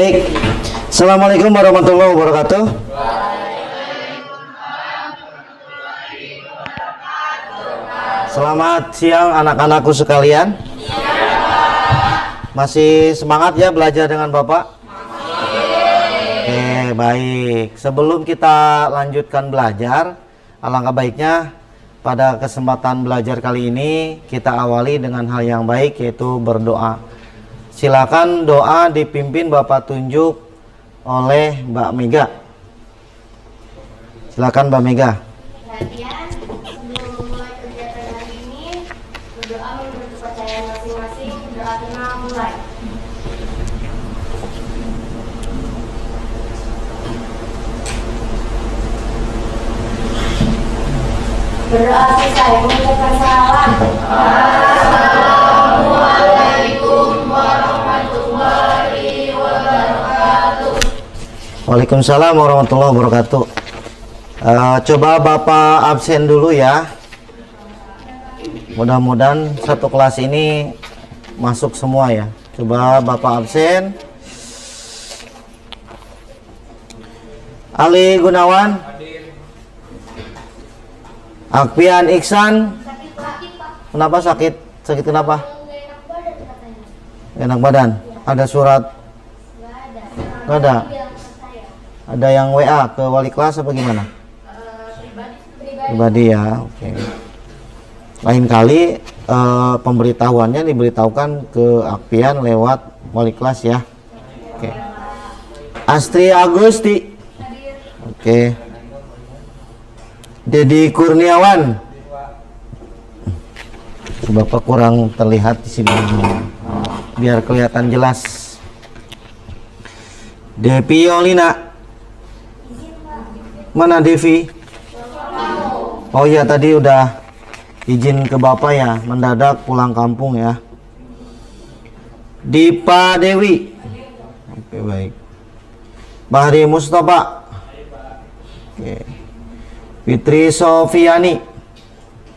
Baik. Assalamualaikum warahmatullahi wabarakatuh. Selamat siang anak-anakku sekalian. Masih semangat ya belajar dengan Bapak? Oke, baik. Sebelum kita lanjutkan belajar, alangkah baiknya pada kesempatan belajar kali ini kita awali dengan hal yang baik, yaitu berdoa. Silakan doa dipimpin Bapak tunjuk oleh Mbak Mega. Silakan Mbak Mega. Perhatian, sebelum memulai kegiatan hari ini, berdoa menurut kepercayaan masing-masing. Doa kenal mulai. Berdoa selesai, mengucapkan salam. Assalamualaikum warahmatullahi wabarakatuh. Waalaikumsalam warahmatullahi wabarakatuh. Coba Bapak absen dulu ya. Mudah-mudahan satu kelas ini masuk semua ya. Coba Bapak absen. Ali Gunawan, Akpian Iksan. Kenapa sakit? Sakit kenapa? Enak badan. Ada surat? Nggak ada. Ada yang WA ke wali kelas apa gimana? Pribadi ya, oke. Lain kali pemberitahuannya diberitahukan ke Akpian lewat wali kelas ya. Oke. Astri Agusti. Oke. Dedi Kurniawan. Bapak kurang terlihat di sini biar kelihatan jelas. Devi Yolina. Mana Devi? Oh iya, tadi udah izin ke Bapak ya, mendadak pulang kampung ya. Dipa Dewi. Oke, baik. Bahri Mustafa. Oke. Fitri Sofiani.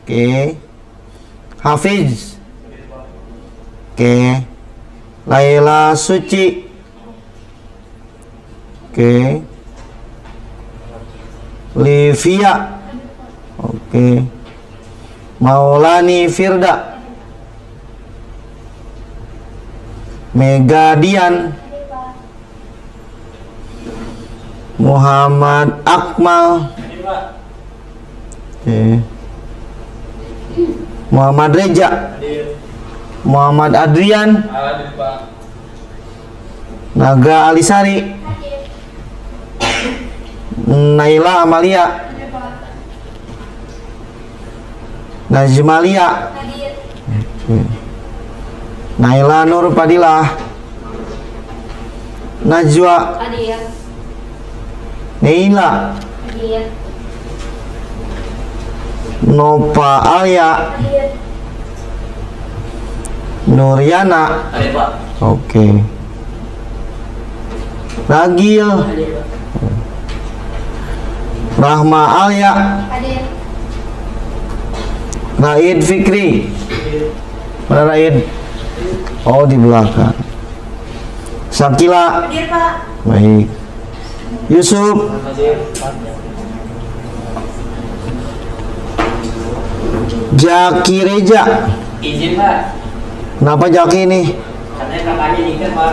Oke. Hafiz. Oke. Laila Suci. Oke. Livia. Oke. Maulani Firda. Megadian. Muhammad Akmal. Oke. Muhammad Reja. Muhammad Adrian. Naga Alisari. Naila Amalia. Najmalia. Naila Nur Padilah. Najwa. Neila. Nova Alia. Nuriana. Oke. Ragil. Rahma Alia. Raid Fikri. Mana Raid? Oh, di belakang. Sakila. Baik. Yusuf. Jaki Reja. Izin Pak. Kenapa Jaki ini? Katanya kakaknya nikah Pak.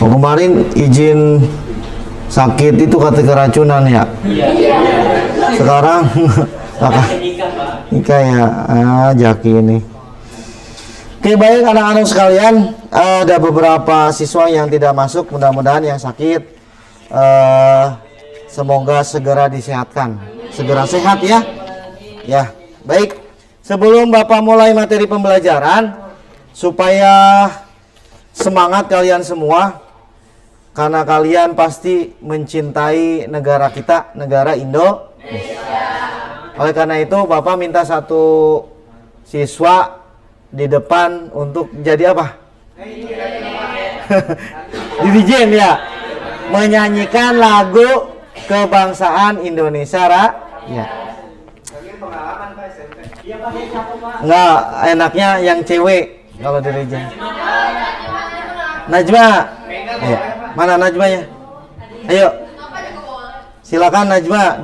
Oh, kemarin izin sakit itu kata keracunan ya. Iya. Sekarang kakak Nikah Pak. nikah ya. Jaki ini. Oke, baik anak-anak sekalian, ada beberapa siswa yang tidak masuk, mudah-mudahan yang sakit semoga segera disehatkan, segera sehat ya. Ya, baik. Sebelum Bapak mulai materi pembelajaran, supaya semangat kalian semua, karena kalian pasti mencintai negara kita, negara Indonesia. Oleh karena itu, Bapak minta satu siswa di depan untuk jadi apa? Dirijen ya, menyanyikan lagu kebangsaan Indonesia ya. Enggak, enaknya yang cewek kalau dirijen. Najma. Ya. Mana Najmanya? Ayo. Silakan Najma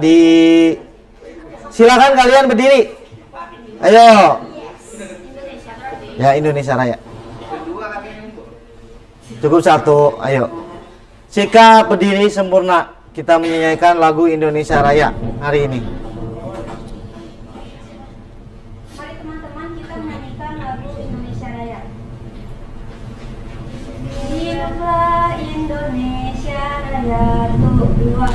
silakan kalian berdiri. Ayo. Ya, Indonesia Raya. Cukup satu, ayo. Sikap berdiri sempurna. Kita menyanyikan lagu Indonesia Raya hari ini. Mari teman-teman kita menyanyikan lagu Indonesia Raya. Hiduplah Indonesia Raya, tuh dua.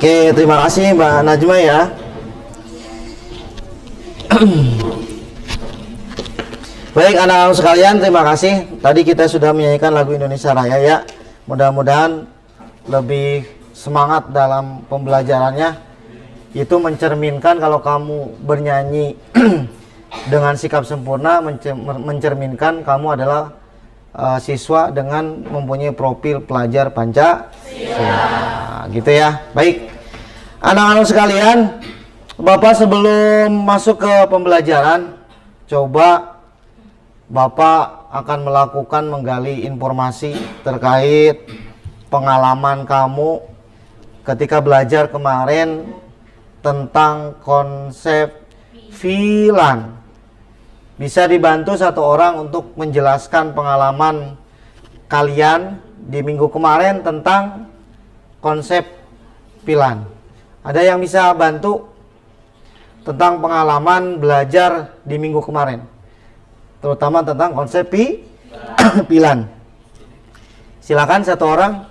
Oke, terima kasih Mbak Najma ya. Baik anak-anak sekalian, terima kasih. Tadi kita sudah menyanyikan lagu Indonesia Raya ya. Mudah-mudahan lebih semangat dalam pembelajarannya. Itu mencerminkan kalau kamu bernyanyi dengan sikap sempurna, mencerminkan kamu adalah siswa dengan mempunyai profil pelajar Pancasila. Nah, gitu ya. Baik. Anak-anak sekalian, Bapak sebelum masuk ke pembelajaran, coba Bapak akan melakukan menggali informasi terkait pengalaman kamu ketika belajar kemarin tentang konsep filan. Bisa dibantu satu orang untuk menjelaskan pengalaman kalian di minggu kemarin tentang konsep filan. Ada yang bisa bantu tentang pengalaman belajar di minggu kemarin, terutama tentang konsep filan. Silakan satu orang.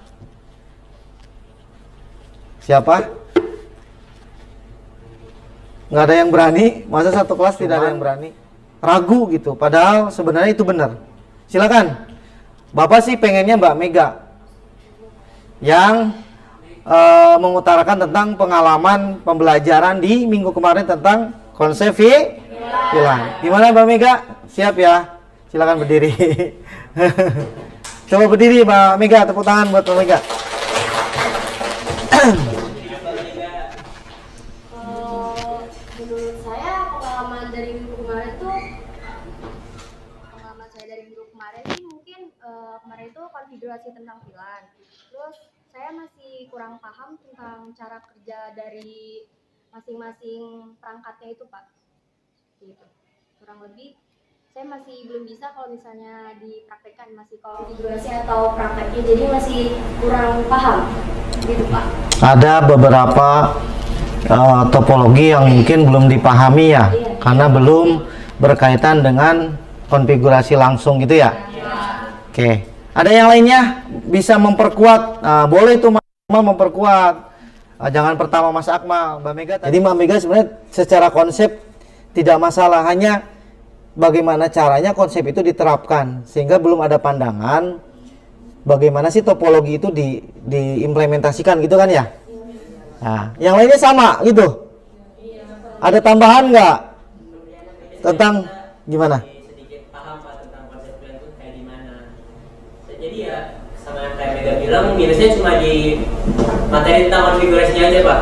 Siapa? Nggak ada yang berani? Masa satu kelas tidak ada yang berani? Ragu gitu, padahal sebenarnya itu benar. Silakan. Bapak sih pengennya Mbak Mega yang mengutarakan tentang pengalaman pembelajaran di minggu kemarin tentang konsep filan. Gimana Mbak Mega? Siap ya? Silakan berdiri. Coba berdiri Mbak Mega, tepuk tangan buat Mbak Mega. Menurut saya pengalaman dari minggu kemarin sih mungkin kemarin itu konfigurasi tentang filan. Terus saya masih kurang paham tentang cara kerja dari masing-masing perangkatnya itu Pak. Gitu. Kurang lebih saya masih belum bisa kalau misalnya dipraktekkan, masih konfigurasi atau prakteknya, jadi masih kurang paham gitu Pak. Ada beberapa topologi yang mungkin belum dipahami ya, karena belum berkaitan dengan konfigurasi langsung gitu ya. Oke, ada yang lainnya bisa memperkuat. Boleh tuh memperkuat. Jangan pertama Mas Akmal, Mbak Mega. Jadi Mbak Mega sebenarnya secara konsep tidak masalah, hanya bagaimana caranya konsep itu diterapkan sehingga belum ada pandangan bagaimana sih topologi itu diimplementasikan gitu kan ya. Nah, yang lainnya sama gitu. Ada tambahan nggak tentang gimana? Sedikit paham Pak tentang konsep plan itu kayak gimana. Jadi ya sama kayak Mega bilang minusnya cuma di materi tentang konfigurasinya aja Pak.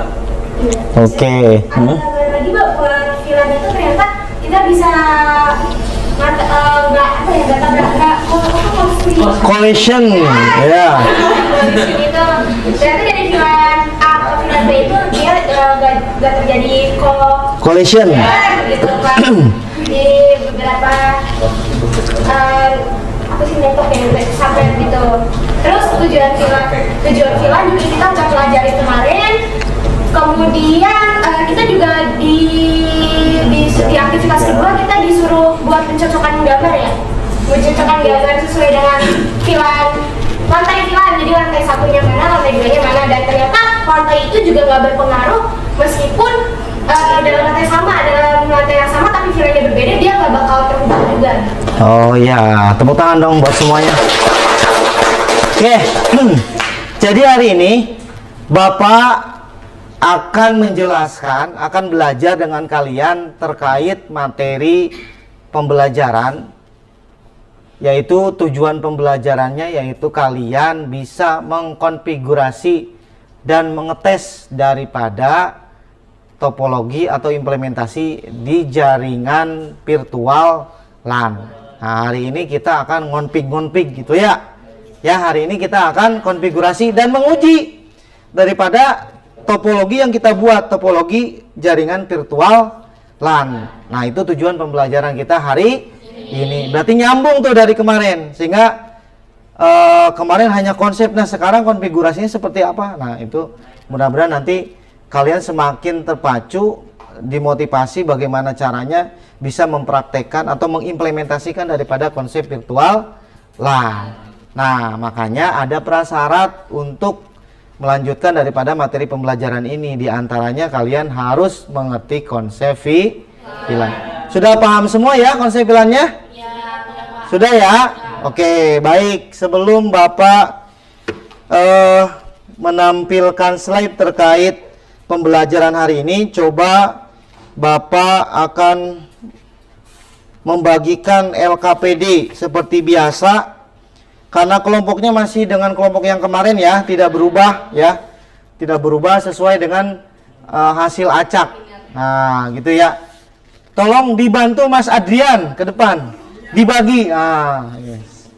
Oke. Ada tambahan lagi Pak, buat VLAN itu ternyata kita bisa Collision, ya. Itu ternyata dari VLAN A ke VLAN B itu dia nggak terjadi Collision. gitu Pak. Di beberapa apa sih network yang sampai gitu. Terus tujuan VLAN juga kita udah pelajari kemarin. Kemudian kita juga di aktivitas kedua kita disuruh buat pencocokan gambar ya, mencocokkan gambar sesuai dengan lantai VLAN. Jadi lantai satunya mana, lantai duanya mana, dan ternyata lantai itu juga nggak berpengaruh meskipun dalam lantai yang sama tapi VLAN-nya berbeda, dia nggak bakal terhubung juga. Oh ya, tepuk tangan dong buat semuanya. Oke, jadi hari ini Bapak akan menjelaskan, akan belajar dengan kalian terkait materi pembelajaran, yaitu tujuan pembelajarannya yaitu kalian bisa mengkonfigurasi dan mengetes daripada topologi atau implementasi di jaringan virtual LAN. Nah, hari ini kita akan ngonfig gitu ya. Ya, hari ini kita akan konfigurasi dan menguji daripada topologi yang kita buat, topologi jaringan virtual LAN. Nah, itu tujuan pembelajaran kita hari ini. Berarti nyambung tuh dari kemarin, sehingga kemarin hanya konsep. Nah, sekarang konfigurasinya seperti apa? Nah, itu mudah-mudahan nanti kalian semakin terpacu, dimotivasi bagaimana caranya bisa mempraktekkan atau mengimplementasikan daripada konsep virtual LAN. Nah, makanya ada prasyarat untuk melanjutkan daripada materi pembelajaran ini. Di antaranya kalian harus mengerti konsep VLAN. Sudah paham semua ya konsep VLAN-nya? Ya, sudah ya? Oke, baik. Sebelum Bapak menampilkan slide terkait pembelajaran hari ini, coba Bapak akan membagikan LKPD seperti biasa. Karena kelompoknya masih dengan kelompok yang kemarin ya, tidak berubah ya. Tidak berubah sesuai dengan hasil acak. Nah, gitu ya. Tolong dibantu Mas Adrian ke depan. Dibagi. Nah, yes.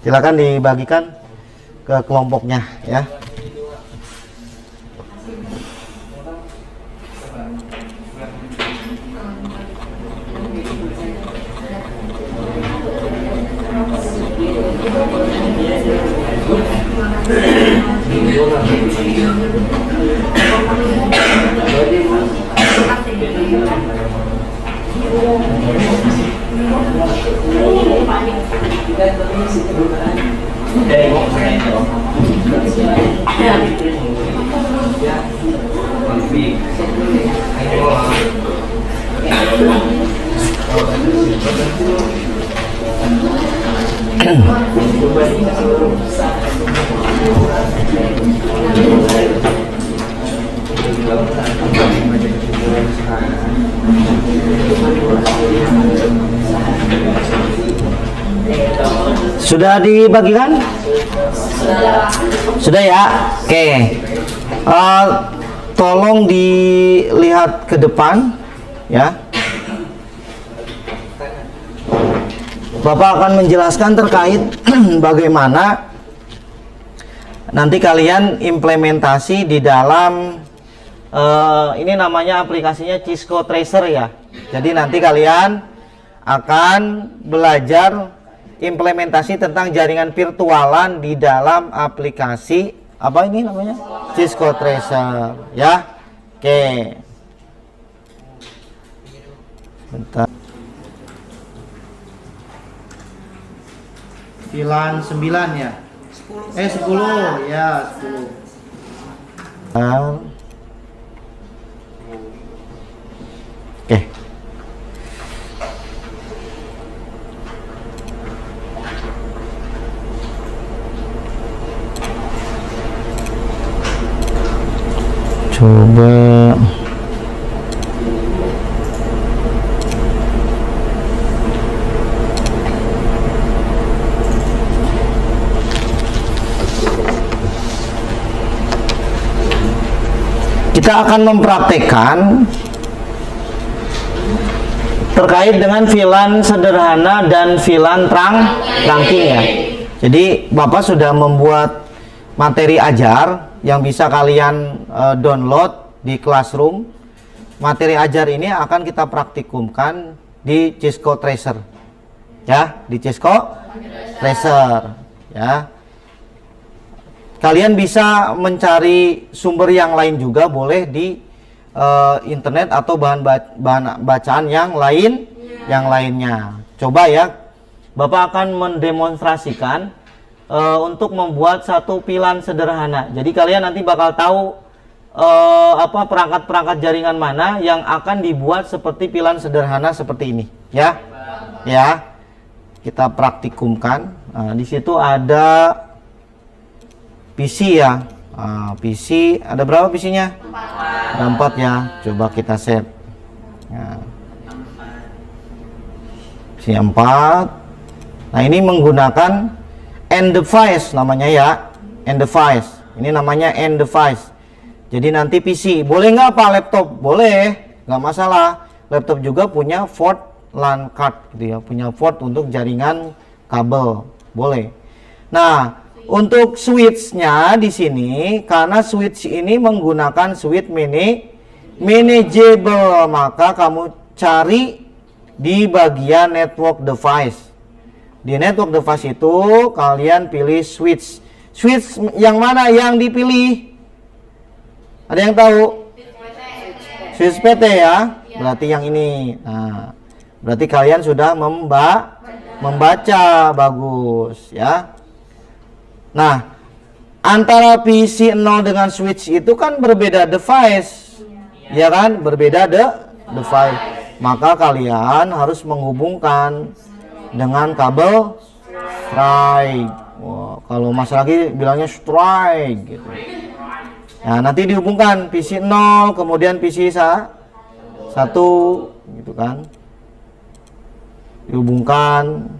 Silakan dibagikan ke kelompoknya ya. Sudah dibagikan? Sudah ya? Oke. Tolong dilihat ke depan ya. Bapak akan menjelaskan terkait bagaimana nanti kalian implementasi di dalam ini namanya aplikasinya Cisco Tracer ya. Jadi nanti kalian akan belajar implementasi tentang jaringan virtualan di dalam aplikasi apa ini namanya? Cisco Tracer ya. Oke. Bentar. VLAN 9 ya. 10 ya 10. Oke. Coba kita akan mempraktekkan terkait dengan filan sederhana dan filan trunking ya. Jadi Bapak sudah membuat materi ajar yang bisa kalian download di Classroom. Materi ajar ini akan kita praktikumkan di Cisco Tracer. Ya, di Cisco Tracer ya. Kalian bisa mencari sumber yang lain juga boleh di internet atau bahan bacaan yang lainnya. Coba ya, Bapak akan mendemonstrasikan untuk membuat satu pilan sederhana. Jadi kalian nanti bakal tahu perangkat-perangkat jaringan mana yang akan dibuat seperti pilan sederhana seperti ini, ya. Ya, kita praktikumkan. Di situ ada PC ya. PC ada berapa PC-nya? 4. Ada 4 ya. Coba kita save. Nah, PC 4. Nah, ini menggunakan end device namanya ya. End device. Ini namanya end device. Jadi nanti PC, boleh nggak Pak laptop? Boleh, nggak masalah. Laptop juga punya port LAN card gitu ya, punya port untuk jaringan kabel, boleh. Nah, untuk switch-nya di sini, karena switch ini menggunakan switch manageable, maka kamu cari di bagian network device. Di network device itu kalian pilih switch. Switch yang mana yang dipilih? Ada yang tahu? Switch PT ya? Berarti yang ini. Nah, berarti kalian sudah membaca bagus ya. Nah, antara PC 0 dengan switch itu kan berbeda device. Ya kan? Berbeda device. Maka kalian harus menghubungkan dengan kabel strike. Wah, kalau Mas lagi bilangnya strike gitu. Nah, nanti dihubungkan PC 0 kemudian PC 1 gitu kan. Dihubungkan.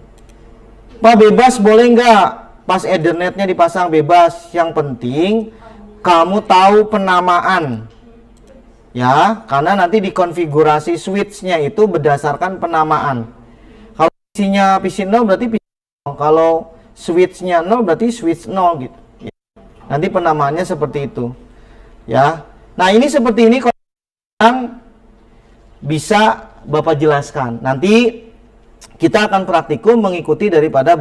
Pak, bebas boleh nggak? Pas Ethernetnya dipasang bebas, yang penting kamu tahu penamaan ya, karena nanti di konfigurasi switchnya itu berdasarkan penamaan. Kalau PC-nya PC 0 berarti PC 0, kalau switchnya 0 berarti switch 0 gitu ya. Nanti penamaannya seperti itu ya. Nah, ini seperti ini yang bisa Bapak jelaskan. Nanti kita akan praktikum mengikuti daripada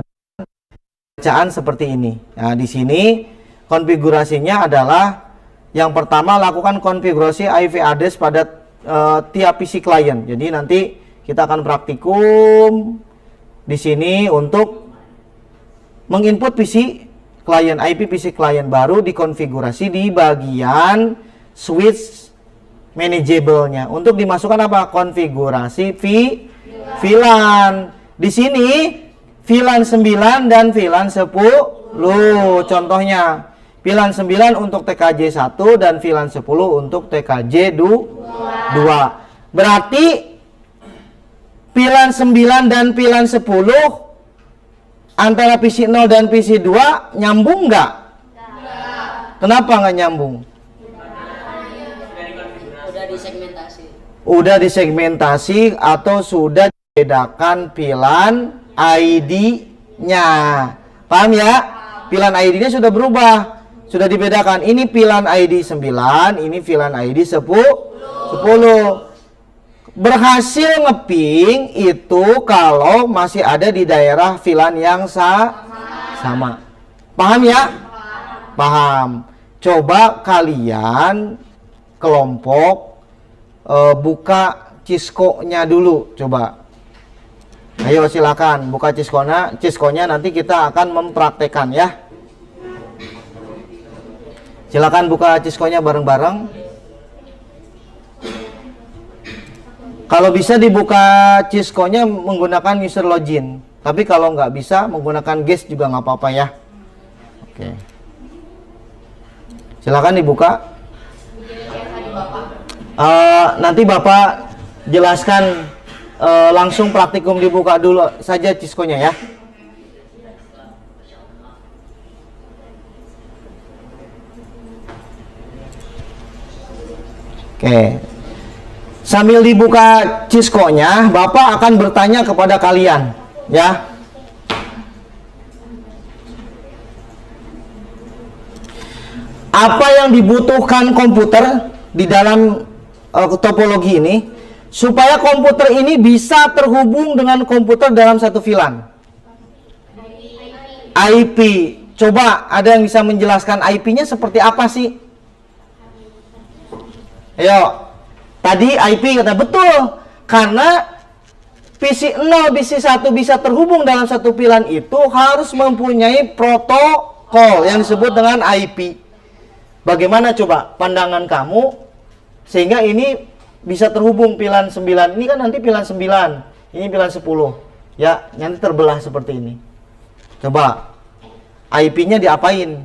bacaan seperti ini. Nah, di sini konfigurasinya adalah yang pertama lakukan konfigurasi IP address pada tiap PC klien. Jadi nanti kita akan praktikum di sini untuk menginput PC klien, IP PC klien baru dikonfigurasi di bagian switch manageable-nya. Untuk dimasukkan apa? Konfigurasi VLAN. Di sini VLAN 9 dan VLAN 10. Contohnya VLAN 9 untuk TKJ 1 dan VLAN 10 untuk TKJ 2. Berarti VLAN 9 dan VLAN 10 antara PC 0 dan PC 2 nyambung nggak? Kenapa nggak nyambung? Udah disegmentasi atau sudah dibedakan VLAN ID-nya. Paham ya? VLAN ID-nya sudah berubah. Sudah dibedakan. Ini VLAN ID 9, ini VLAN ID 10. Berhasil ngeping itu kalau masih ada di daerah VLAN yang sama. Paham ya? Paham. Coba kalian kelompok buka Cisco-nya dulu, coba. Ayo silakan buka Cisco-nya nanti kita akan mempraktekkan ya. Silakan buka Cisco-nya bareng-bareng. Kalau bisa dibuka Cisco-nya menggunakan user login. Tapi kalau nggak bisa menggunakan guest juga nggak apa-apa ya. Oke. Silakan dibuka. Nanti Bapak jelaskan langsung praktikum, dibuka dulu saja Cisco-nya ya. Oke. Sambil dibuka Cisco-nya, Bapak akan bertanya kepada kalian, ya. Apa yang dibutuhkan komputer di dalam topologi ini supaya komputer ini bisa terhubung dengan komputer dalam satu VLAN? IP. Coba ada yang bisa menjelaskan IP-nya seperti apa sih? Ayo. Tadi IP kata betul. Karena PC 0, PC 1 bisa terhubung dalam satu VLAN itu harus mempunyai protokol yang disebut dengan IP. Bagaimana coba pandangan kamu sehingga ini bisa terhubung VLAN 9. Ini kan nanti VLAN 9, ini VLAN 10. Ya, nanti terbelah seperti ini. Coba IP-nya diapain?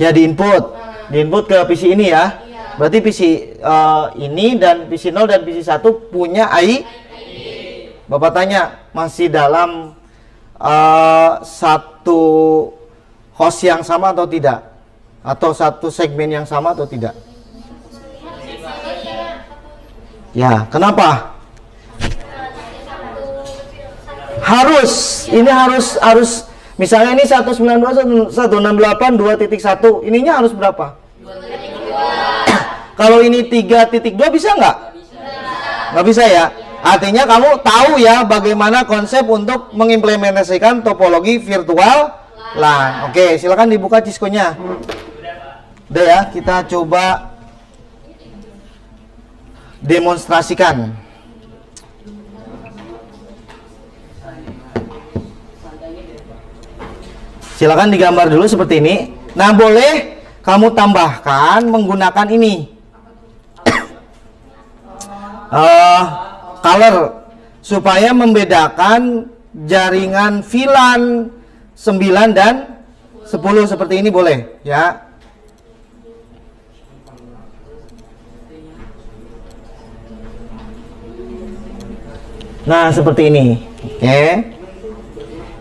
Ya diinput. Diinput ke PC ini ya. Berarti PC ini dan PC 0 dan PC 1 punya IP. Bapak tanya, masih dalam satu host yang sama atau tidak? Atau satu segmen yang sama atau tidak? Ya, kenapa? Ini harus misalnya ini 192.168 2.1, ininya harus berapa? 2.2. Kalau ini 3.2 bisa nggak? Nggak bisa ya. Artinya kamu tahu ya bagaimana konsep untuk mengimplementasikan topologi virtual LAN. Oke, silakan dibuka Cisco-nya. Udah ya, kita coba demonstrasikan. Silakan digambar dulu seperti ini. Nah, boleh kamu tambahkan menggunakan ini. Color supaya membedakan jaringan VLAN 9 dan 10 seperti ini boleh, ya. Nah, seperti ini. Oke.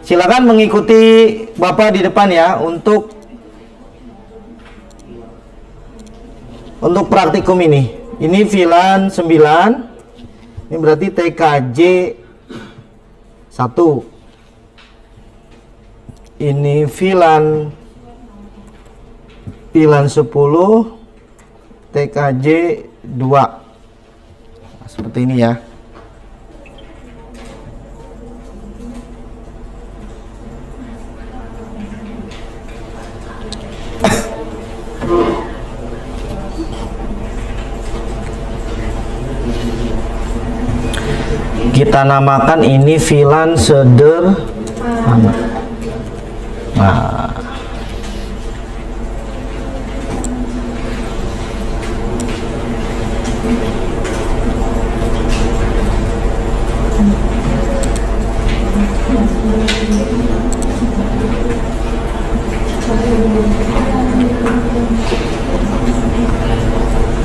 Silakan mengikuti Bapak di depan ya untuk praktikum ini. Ini VLAN 9. Ini berarti TKJ 1. Ini VLAN 10 TKJ 2. Nah, seperti ini ya. Kita namakan ini VLAN sederhana. Nah,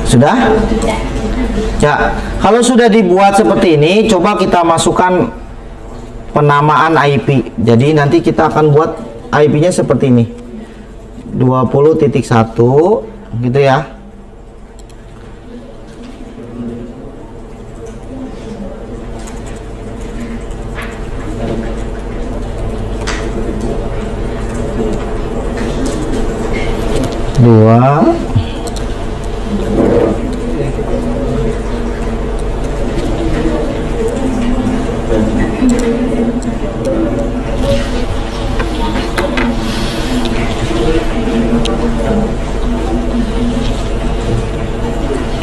sudah? Ya, kalau sudah dibuat seperti ini, coba kita masukkan penamaan IP. Jadi nanti kita akan buat IP-nya seperti ini. 20.1 gitu ya. Dua.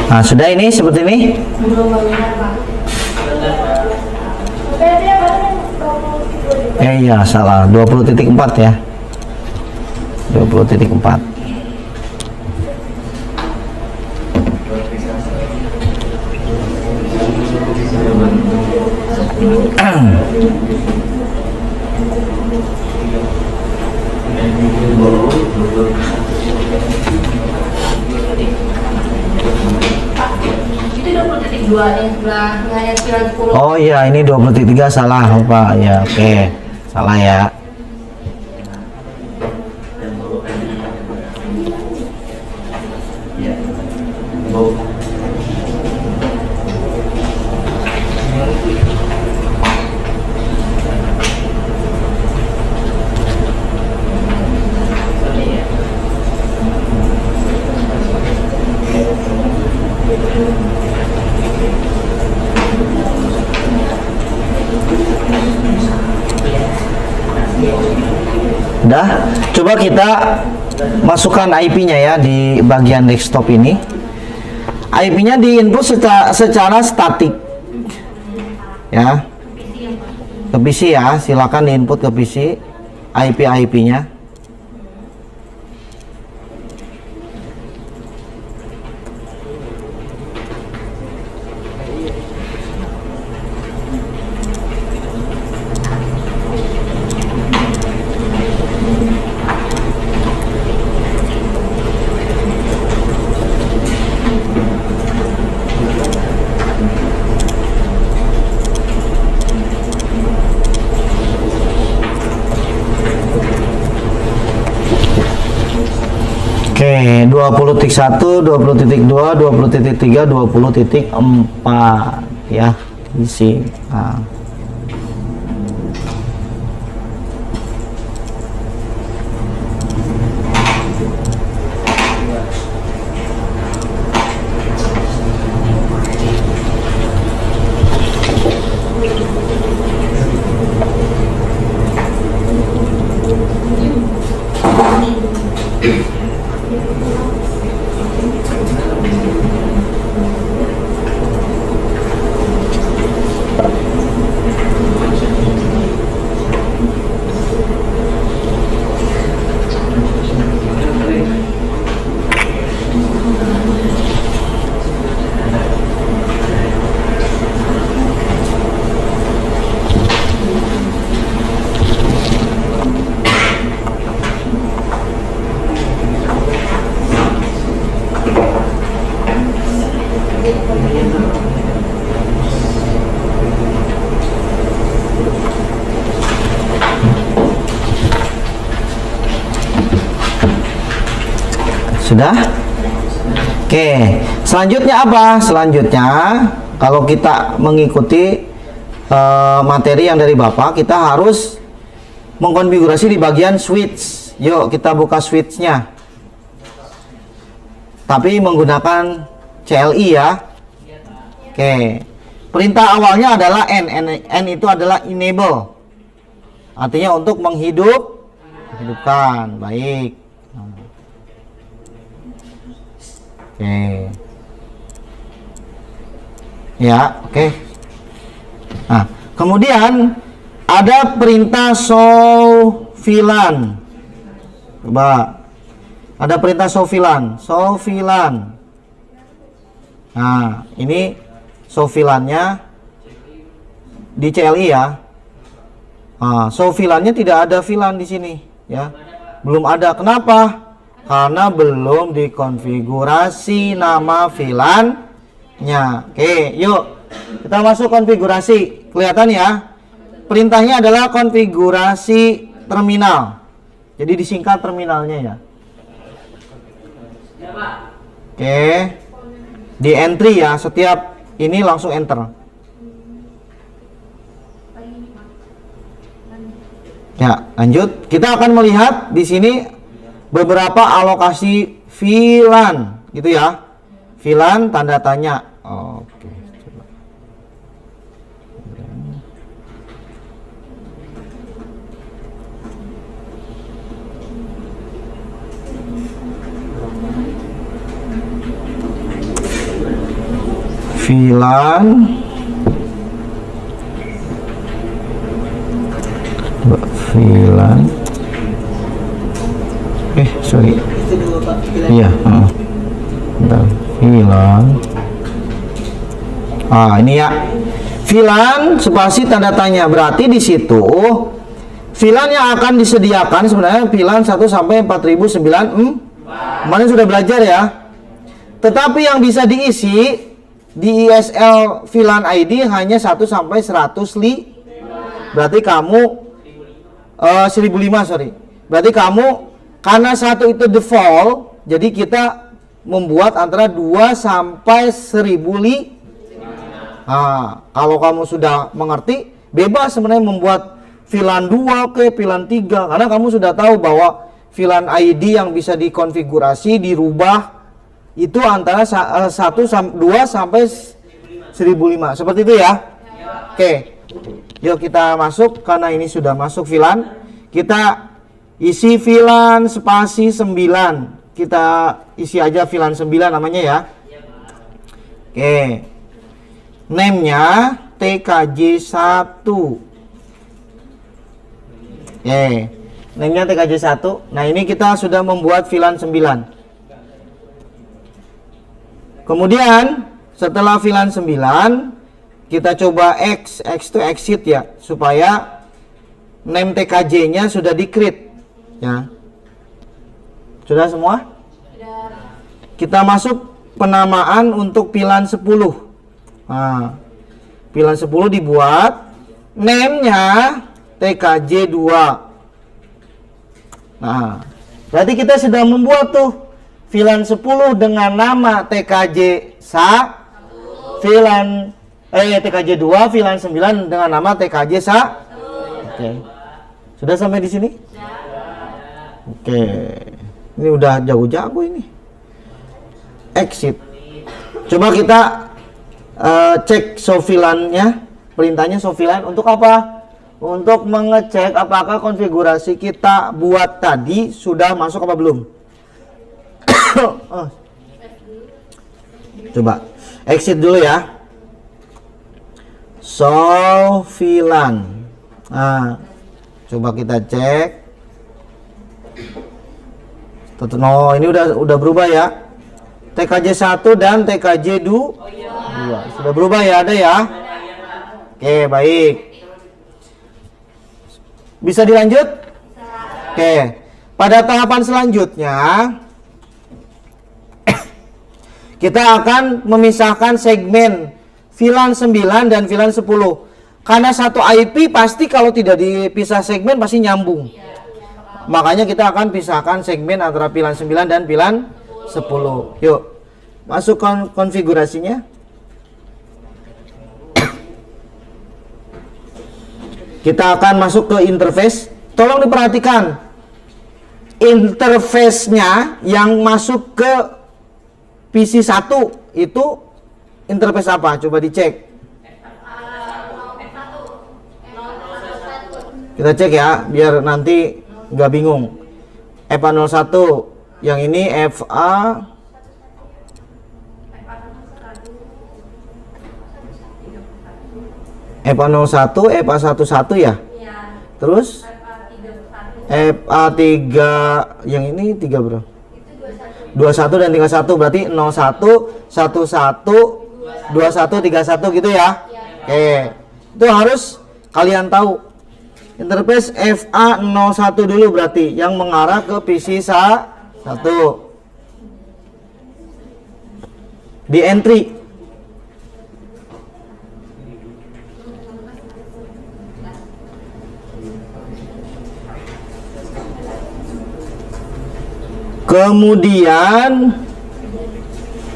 Nah, sudah ini seperti ini. Iya, salah. 20.4 ya. 20.4. Itu 20.2 yang sebelahnya yang 910. Oh iya, ini 20.3 salah Pak. Ya, oke. Salah ya. Udah, coba kita masukkan IP-nya ya di bagian desktop ini. IP-nya diinput secara statik ya, ke PC ya, silakan diinput ke PC IP-nya. Oke, 20.1, 20.2, 20.3, 20.4 ya, isi. Nah. Sudah? Oke, selanjutnya apa? Selanjutnya kalau kita mengikuti materi yang dari Bapak, kita harus mengkonfigurasi di bagian switch. Yuk kita buka switchnya, tapi menggunakan CLI ya. Oke, perintah awalnya adalah N itu adalah enable, artinya untuk menghidupkan. Baik. Oke. Ya, oke. Nah, kemudian ada perintah show VLAN. Coba. Ada perintah show VLAN. Nah, ini show VLAN-nya di CLI ya. Nah, show VLAN-nya tidak ada VLAN di sini ya. Belum ada. Kenapa? Karena belum dikonfigurasi nama VLAN-nya. Oke, yuk kita masuk konfigurasi. Kelihatan ya, perintahnya adalah konfigurasi terminal, jadi disingkat terminalnya ya. Oke, di entry ya, setiap ini langsung enter ya. Lanjut, kita akan melihat di sini beberapa alokasi VLAN gitu ya. VLAN tanda tanya. Oke, coba. VLAN VLAN Sorry. Iya. Bentar. VLAN. Ini ya. VLAN spasi tanda tanya, berarti di situ VLAN yang akan disediakan sebenarnya VLAN 1 sampai 4009. Kemarin sudah belajar ya. Tetapi yang bisa diisi di ISL VLAN ID hanya 1 sampai 100 Berarti kamu 1005, sorry. Berarti kamu karena 1 itu default, jadi kita membuat antara 2 sampai 1000 kalau kamu sudah mengerti, bebas sebenarnya membuat VLAN 2 ke VLAN 3 karena kamu sudah tahu bahwa VLAN ID yang bisa dikonfigurasi, dirubah itu antara 2 sampai 1005. Seperti itu ya? Oke. Yuk kita masuk, karena ini sudah masuk VLAN. Kita isi VLAN spasi 9. Kita isi aja VLAN 9 namanya ya. Oke. Name-nya TKJ1. Name-nya TKJ1. Nah, ini kita sudah membuat VLAN 9. Kemudian setelah VLAN 9, kita coba X to exit ya, supaya name TKJ-nya sudah di-create ya. Sudah semua? Kita masuk penamaan untuk VLAN 10. Nah, VLAN 10 dibuat, name-nya TKJ2. Nah, berarti kita sudah membuat tuh VLAN 10 dengan nama TKJ2, VLAN 9 dengan nama TKJ1. Oke. Sudah sampai di sini? Oke. Ini udah jago-jago ini. Exit. Coba kita cek show VLAN-nya. Perintahnya show VLAN untuk apa? Untuk mengecek apakah konfigurasi kita buat tadi sudah masuk apa belum. Coba exit dulu ya. Show VLAN. Nah, coba kita cek. No, ini udah berubah ya. TKJ1 dan TKJ2 sudah berubah ya, ada ya. Oke, baik. Bisa dilanjut? Oke. Pada tahapan selanjutnya kita akan memisahkan segmen VLAN 9 dan VLAN 10. Karena satu IP pasti kalau tidak dipisah segmen pasti nyambung. Makanya kita akan pisahkan segmen antara VLAN 9 dan VLAN 10. Yuk, masuk konfigurasinya. Kita akan masuk ke interface. Tolong diperhatikan. Interface-nya yang masuk ke PC 1 itu interface apa? Coba dicek. Kita cek ya, biar nanti nggak bingung. FA01, yang ini FA FA01, FA11 ya? Terus FA3, yang ini 3 bro? 21 dan 31, berarti 01, 11, 21, 31 gitu ya? Oke, itu harus kalian tahu. Interface FA01 dulu berarti, yang mengarah ke PC 1. Di entry. Kemudian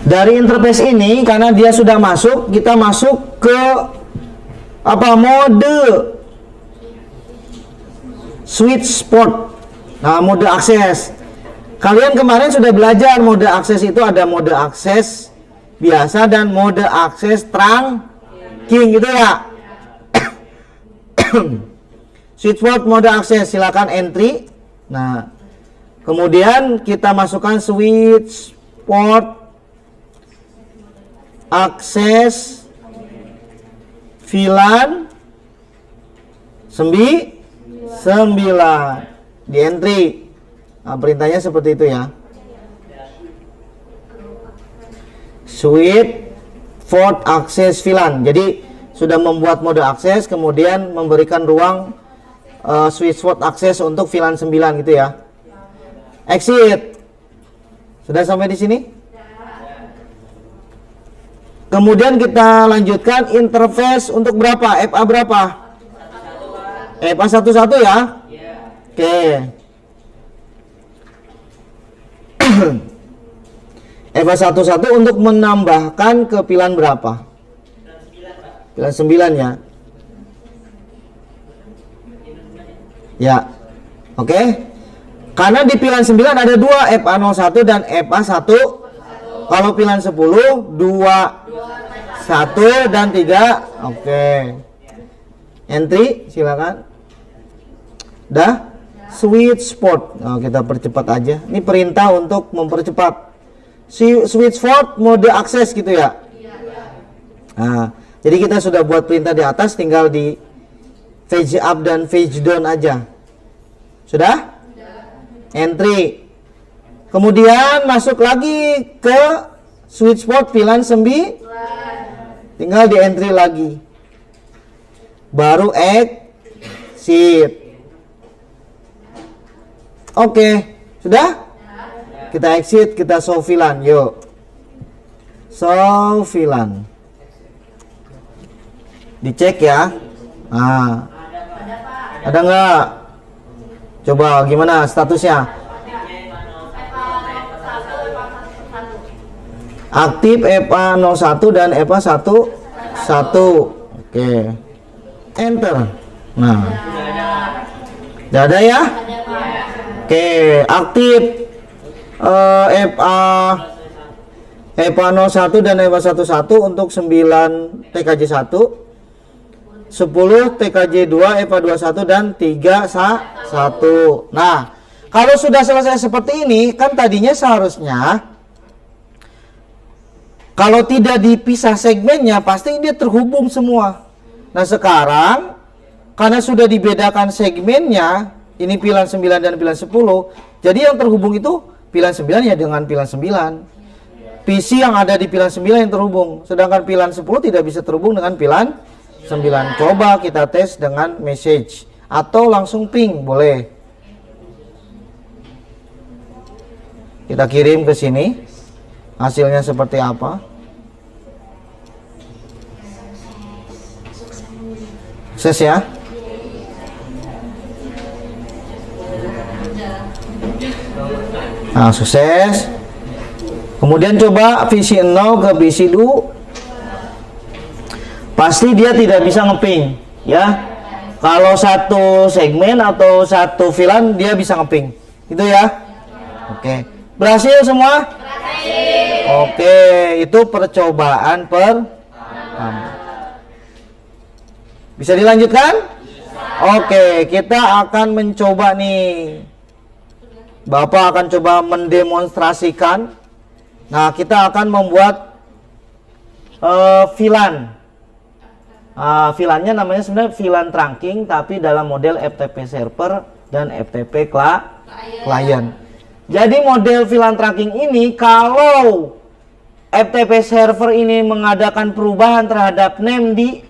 dari interface ini, karena dia sudah masuk, kita masuk ke mode switch port. Nah, mode akses. Kalian kemarin sudah belajar mode akses itu ada mode akses biasa dan mode akses trunking gitu ya. Switch port mode akses, silakan entry. Nah, kemudian kita masukkan switch port akses VLAN 9 di entry. Nah, perintahnya seperti itu ya. Switch Port Access VLAN. Jadi sudah membuat mode akses, kemudian memberikan ruang switch port access untuk VLAN 9 gitu ya. Exit. Sudah sampai di sini? Kemudian kita lanjutkan interface untuk berapa? FA berapa? FA 11 ya? Oke. FA 11 untuk menambahkan ke VLAN berapa? VLAN 9 ya. Ya. Oke. Karena di VLAN 9 ada dua, FA 01 dan FA 1. Kalau VLAN 10, 2, 1 dan 3. Oke. Entry silakan. Dah. Switch port. Nah, kita percepat aja. Ini perintah untuk mempercepat. Switch port mode akses gitu ya. Nah, jadi kita sudah buat perintah di atas, tinggal di page up dan page down aja. Sudah? Entry. Kemudian masuk lagi ke switch port VLAN 9. Tinggal di entry lagi. Baru exit. Oke, sudah? Kita exit, kita show VLAN. Yuk. Show VLAN. Dicek ya. Nah. Ada nggak? Coba gimana statusnya? Aktif FA 01 dan FA 11. Oke. Enter. Nah. Udah ada ya? Oke, aktif FA 01 dan FA 11 untuk 9 TKJ 1, 10 TKJ 2, FA 21 dan 3 1. Nah, kalau sudah selesai seperti ini, kan tadinya seharusnya kalau tidak dipisah segmennya pasti dia terhubung semua. Nah, sekarang karena sudah dibedakan segmennya, ini VLAN 9 dan VLAN 10, jadi yang terhubung itu VLAN 9 ya dengan VLAN 9. PC yang ada di VLAN 9 yang terhubung, sedangkan VLAN 10 tidak bisa terhubung dengan VLAN 9. Coba kita tes dengan message atau langsung ping, boleh. Kita kirim ke sini. Hasilnya seperti apa? Sukses ya. Nah, sukses. Kemudian coba VC 0 ke VC 2. Pasti dia tidak bisa ngeping, ya. Kalau satu segmen atau satu VLAN dia bisa ngeping. Itu ya. Oke. Berhasil semua? Berhasil. Oke, itu percobaan pertama. Bisa dilanjutkan? Oke, kita akan mencoba nih. Bapak akan coba mendemonstrasikan. Nah, kita akan membuat VLAN. VLAN-nya namanya sebenarnya VLAN trunking, tapi dalam model FTP server dan FTP client. Jadi model VLAN trunking ini, kalau FTP server ini mengadakan perubahan terhadap name di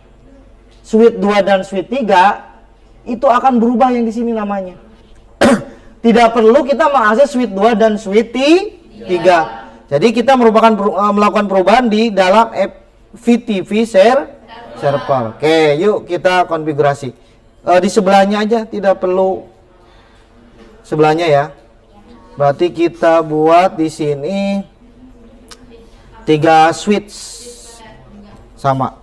suite 2 dan suite 3, itu akan berubah yang di sini namanya. Tidak perlu kita mengakses suite 2 dan suite 3. Jadi kita melakukan perubahan di dalam VTP server. Oke, yuk kita konfigurasi. Di sebelahnya aja, tidak perlu sebelahnya ya. Berarti kita buat di sini 3 switch sama.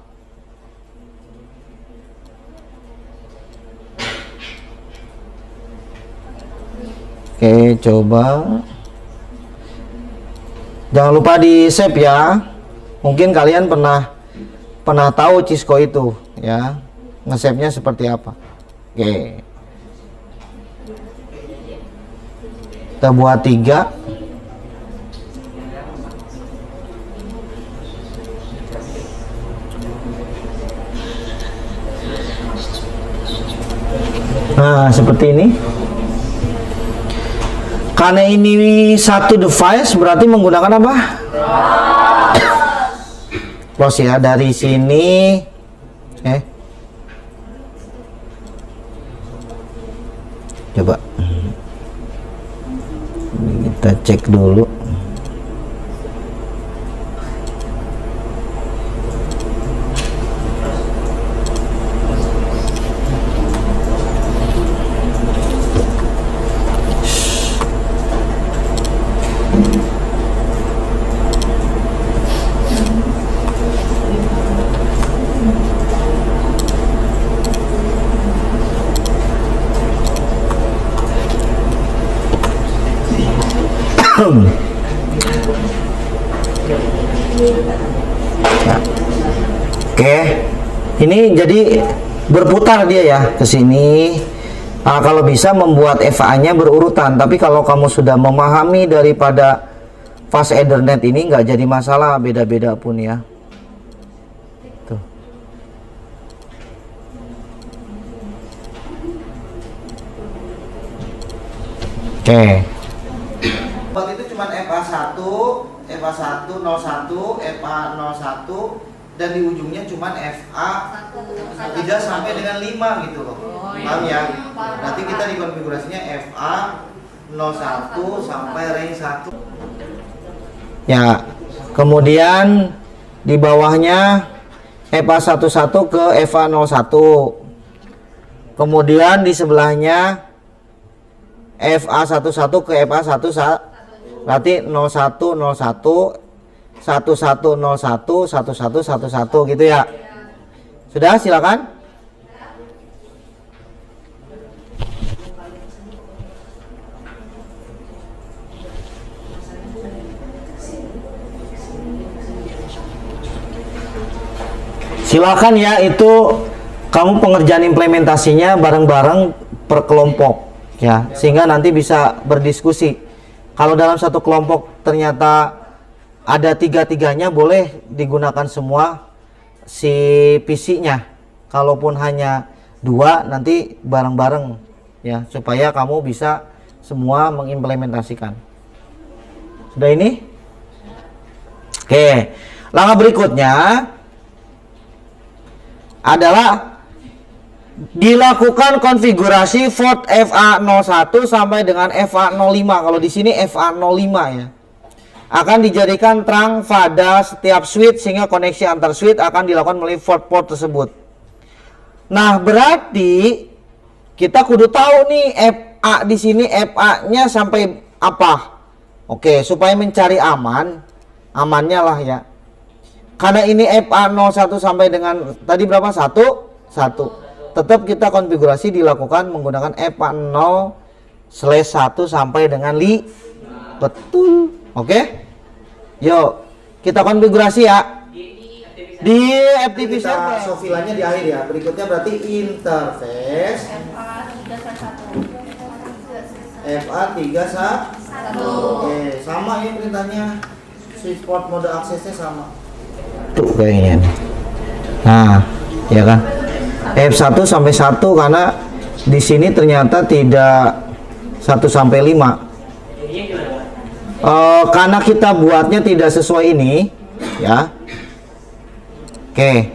Oke, coba. Jangan lupa di save ya. Mungkin kalian pernah tahu Cisco itu ya, nge-save-nya seperti apa. Oke. Kita buat 3. Nah, seperti ini. Karena ini satu device berarti menggunakan apa? Close ya, dari sini coba kita cek dulu. Oke, ini jadi berputar dia ya ke sini. Kalau bisa membuat FA-nya berurutan, tapi kalau kamu sudah memahami daripada fast Ethernet ini nggak jadi masalah, beda-beda pun ya. Tuh. Oke. Waktu itu cuma FA1, FA1 01, FA01 dan di ujungnya cuma FA 3 sampai dengan 5 gitu loh. Paham ya? Nanti kita di konfigurasinya FA 01 sampai range 1. Ya. Kemudian di bawahnya FA11 ke FA01. Kemudian di sebelahnya FA11 ke FA11. Berarti 0101 1101 1111 gitu ya. Sudah, silakan. Silakan ya, itu kamu pengerjaan implementasinya bareng-bareng per kelompok ya, sehingga nanti bisa berdiskusi. Kalau dalam satu kelompok ternyata ada tiga-tiganya, boleh digunakan semua si PC-nya. Kalaupun hanya 2, nanti bareng-bareng ya, supaya kamu bisa semua mengimplementasikan. Sudah ini? Oke, langkah berikutnya adalah dilakukan konfigurasi port FA01 sampai dengan FA05. Kalau di sini FA05 ya. Akan dijadikan terang pada setiap switch sehingga koneksi antar switch akan dilakukan melalui port tersebut. Nah, berarti kita kudu tahu nih FA di sini FA-nya sampai apa. Oke, supaya mencari amannya lah ya. Karena ini FA01 sampai dengan tadi berapa? 1. Tetap kita konfigurasi dilakukan menggunakan FA0/1 sampai dengan 5. Betul. Oke. Yuk, kita konfigurasi ya. Di FTP server. Sofilanya di akhir ya. Berikutnya berarti interface FA31. Oke, sama ya perintahnya. Switch port mode aksesnya sama. Tuh kayaknya. Nah, ya kan? F1 sampai 1 karena di sini ternyata tidak 1 sampai 5. Karena kita buatnya tidak sesuai ini, ya. Oke.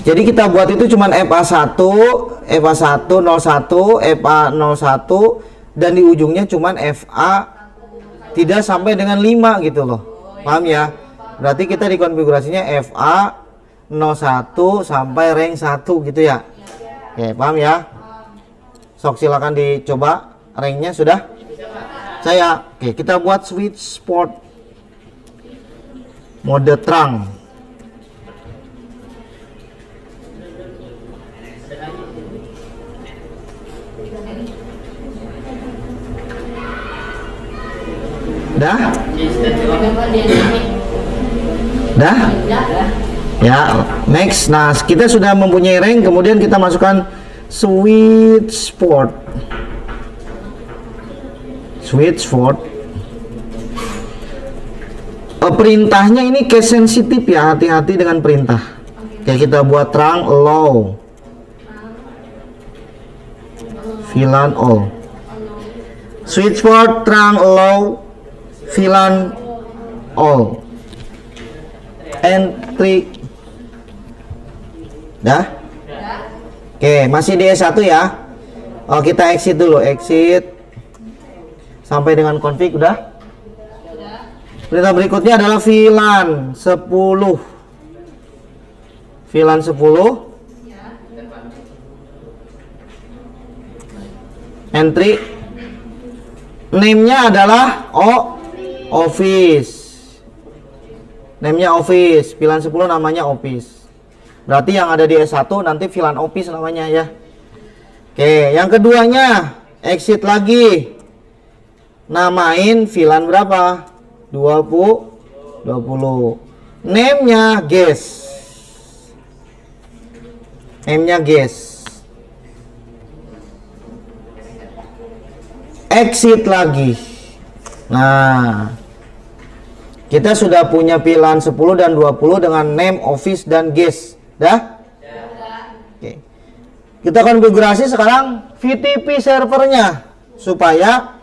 Jadi kita buat itu cuman FA1, FA101, FA01 dan di ujungnya cuman FA tidak sampai dengan 5 gitu loh. Paham ya? Berarti kita dikonfigurasinya FA 01 sampai rank 1 gitu ya. Oke, paham ya? Sok silakan dicoba ranknya sudah? Saya. Oke, kita buat switch port mode terang. Dah? Dah? Ya, next. Nah, kita sudah mempunyai rank, kemudian kita masukkan switch port. Perintahnya ini case sensitif ya, hati-hati dengan perintah. Oke, kita buat terang low. VLAN all. switchboard, trunk, allow, VLAN, all, entry. Dah? Oke, masih di S1 ya. Oh, kita exit dulu, exit sampai dengan config udah. Perintah berikutnya adalah VLAN 10. VLAN 10. Entry. Name-nya adalah Office. Name-nya Office. VLAN 10 namanya Office. Berarti yang ada di S1 nanti VLAN Office namanya ya. Oke, yang keduanya exit lagi. Namain VLAN berapa? 20. Name-nya guest. Name-nya guest. Exit lagi. Nah, kita sudah punya VLAN 10 dan 20 dengan name, office, dan guest. Dah? Oke. Kita konfigurasi sekarang VTP servernya supaya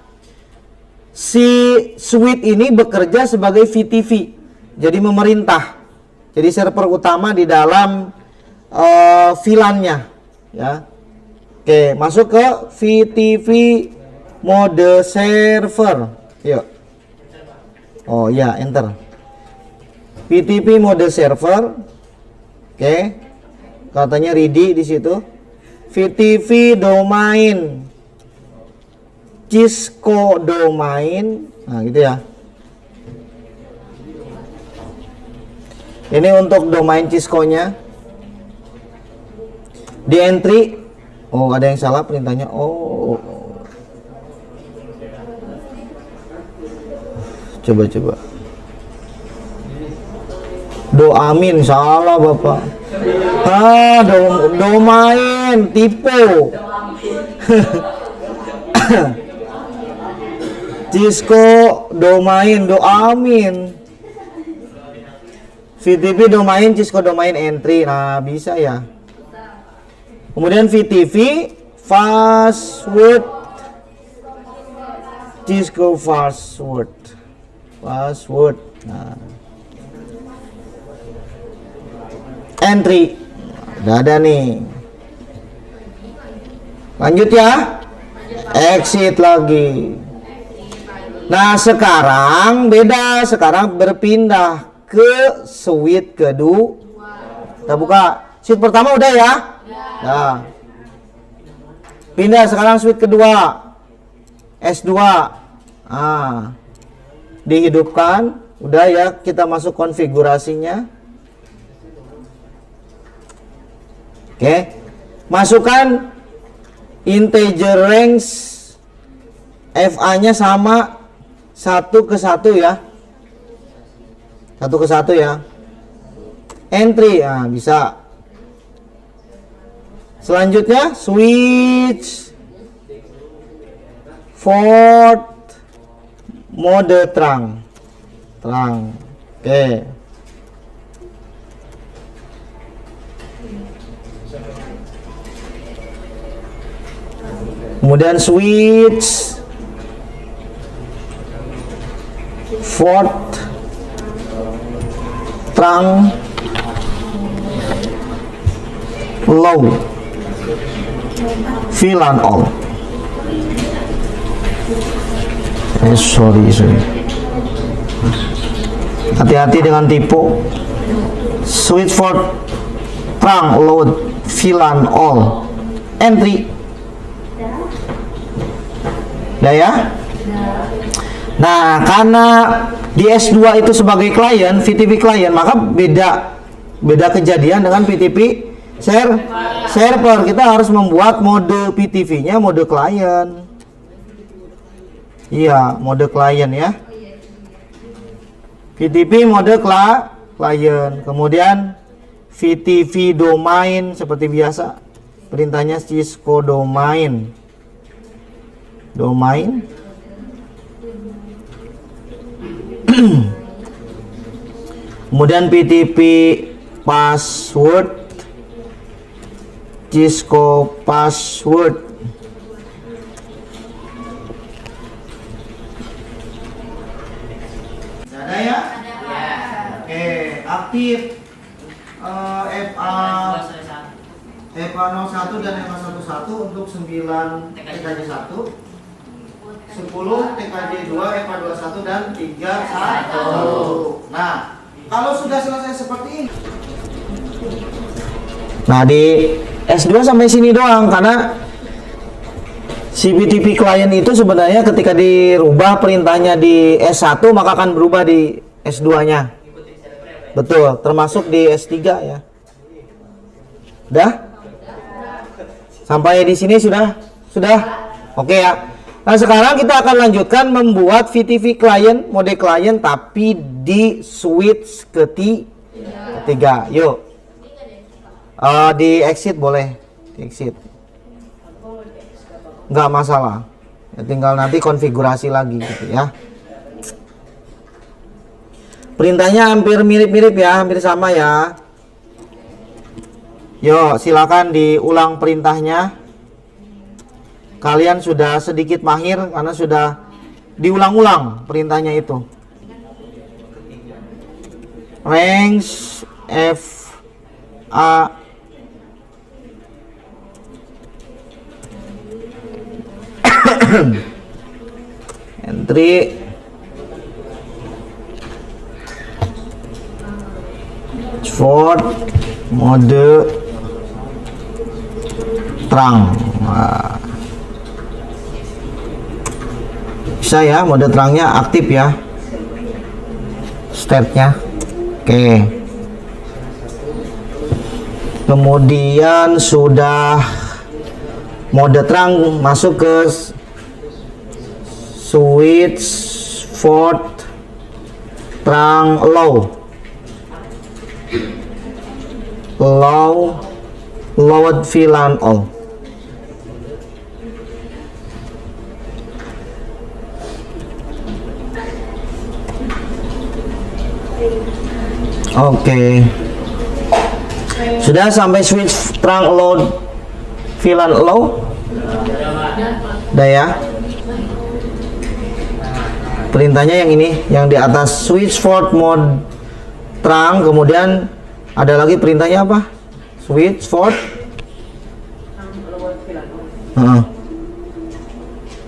si switch ini bekerja sebagai VTV. Jadi memerintah. Jadi server utama di dalam VLAN-nya ya. Oke, masuk ke VTV mode server. Yuk. Oh ya, enter. VTP mode server. Oke. Katanya ready di situ. VTV domain. Cisco domain. Nah, gitu ya. Ini untuk domain Cisco-nya. Di entry. Oh, ada yang salah perintahnya. Oh. Coba. Doamin salah Bapak. Domain tipe. Cisco domain doamin. VTP domain Cisco domain entry. Nah, bisa ya. Kemudian VTV password Cisco password. Nah. Entry. Udah ada nih. Lanjut ya. Exit lagi. Nah, sekarang beda. Sekarang berpindah ke switch kedua. Kita buka. Switch pertama udah ya? Nah. Pindah sekarang switch kedua. S2. Ah. Dihidupkan. Udah ya, kita masuk konfigurasinya. Oke. Masukkan integer range FA-nya sama 1 ke 1 ya. 1 ke 1 ya. Entry, nah bisa. Selanjutnya switch port mode terang. Oke. Kemudian switch port terang low VLAN all. Sorry. Hati-hati dengan tipu. Switch port terang load VLAN all. Entry. Udah ya? Nah, karena di S2 itu sebagai klien, VTP klien, maka beda kejadian dengan VTP server. Kita harus membuat mode VTV-nya mode klien. Iya, mode klien ya. VTP mode klien. Kemudian VTV domain seperti biasa. Perintahnya Cisco domain. Kemudian VTP password Cisco password. aktif FA 01 dan FA 11 untuk 9 TKJ 1, 10 TKJ 2, FA 21 dan 31. Nah, kalau sudah selesai seperti ini. Nah, di S2 sampai sini doang, karena CPTP klien itu sebenarnya ketika dirubah perintahnya di S1 maka akan berubah di S2-nya. Betul, termasuk di S3 ya. Udah? Sampai di sini sudah? Sudah? Oke ya. Nah, sekarang kita akan lanjutkan membuat VTV klien, mode klien tapi di switch ketiga. Yuk. Di exit boleh. Di exit. Nggak masalah. Ya, tinggal nanti konfigurasi lagi gitu ya. Perintahnya hampir mirip-mirip ya, hampir sama ya. Yuk, silakan diulang perintahnya. Kalian sudah sedikit mahir karena sudah diulang-ulang perintahnya itu. Range F A entry Ford mode terang. Nah, bisa ya, mode terangnya aktif ya, state-nya. Oke, kemudian sudah mode terang masuk ke switch Ford terang load VLAN all. Oke. Sudah sampai switch terang load VLAN low? Udah ya. Perintahnya yang ini, yang di atas switch Ford mode terang, kemudian ada lagi perintahnya apa? Switch Ford.